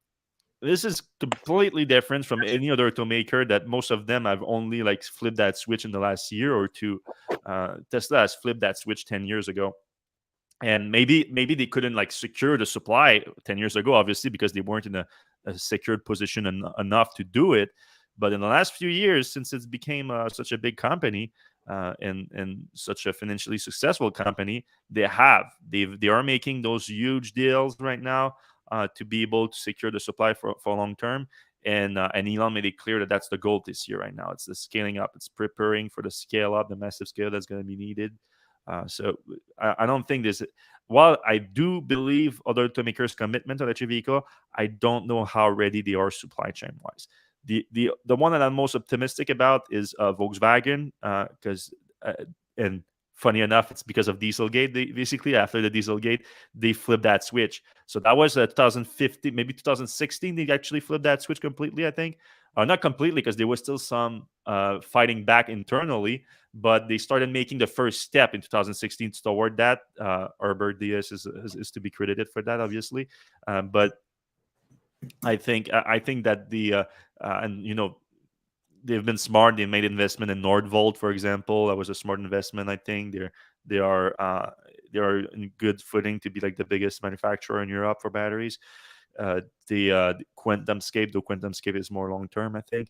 Speaker 1: this is completely different from any other automaker that most of them have only like flipped that switch in the last year or two. Tesla has flipped that switch 10 years ago, and maybe they couldn't like secure the supply 10 years ago, obviously, because they weren't in a secured position enough to do it. But in the last few years, since it's became such a big company, and such a financially successful company, they are making those huge deals right now to be able to secure the supply for long term. And Elon made it clear that that's the goal this year. Right now, it's the scaling up. It's preparing for the scale up, the massive scale that's going to be needed. So I don't think this. While I do believe other automakers' commitment to electric vehicle, I don't know how ready they are supply chain wise. The one that I'm most optimistic about is Volkswagen, because and funny enough, it's because of Dieselgate. Basically, after the Dieselgate, they flipped that switch. So that was 2015, maybe 2016. They actually flipped that switch completely. I think, not completely, because there was still some fighting back internally, but they started making the first step in 2016 toward that. Herbert Diaz is to be credited for that, obviously. But I think that and they've been smart. They made investment in Nordvolt, for example. That was a smart investment. I think they are they are in good footing to be like the biggest manufacturer in Europe for batteries. The QuantumScape is more long term, I think.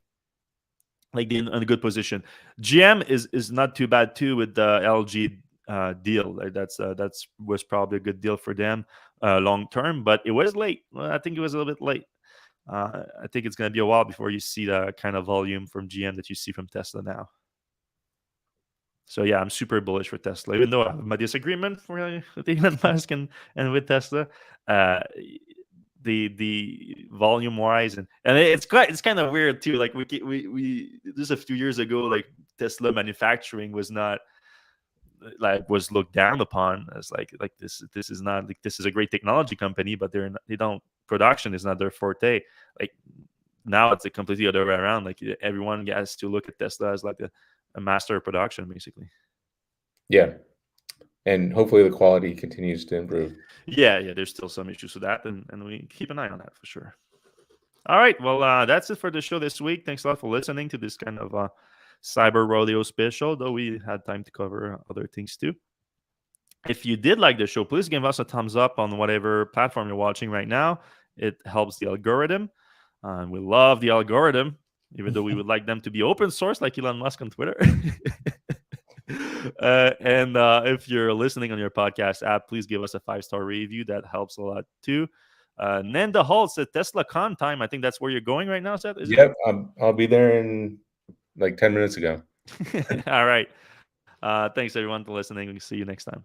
Speaker 1: Like they're in a good position. GM is not too bad too with the LG deal. Like that's was probably a good deal for them long term, but it was late. Well, I think it was a little bit late. I think it's going to be a while before you see the kind of volume from GM that you see from Tesla now. So yeah, I'm super bullish for Tesla, even though I have my disagreement with Elon Musk and with Tesla. Uh, the volume wise, and it's kind of weird too. Like we just a few years ago, like Tesla manufacturing was not like was looked down upon as like this is not like, this is a great technology company, but they don't, production is not their forte. Like now it's a completely other way around. Like everyone has to look at Tesla as like a master of production, basically.
Speaker 2: Yeah, and hopefully the quality continues to improve.
Speaker 1: Yeah, there's still some issues with that, and we keep an eye on that for sure. All right, well, that's it for the show this week. Thanks a lot for listening to this kind of Cyber Rodeo special, though we had time to cover other things too. If you did like the show, please give us a thumbs up on whatever platform you're watching right now. It helps the algorithm. We love the algorithm, even though we would like them to be open source like Elon Musk on Twitter. And if you're listening on your podcast app, please give us a 5-star review. That helps a lot too. Nanda Halt's at TeslaCon time. I think that's where you're going right now, Seth. Is
Speaker 2: Yep, I'll be there in like 10 minutes ago.
Speaker 1: it? All right. Thanks everyone for listening. We'll see you next time.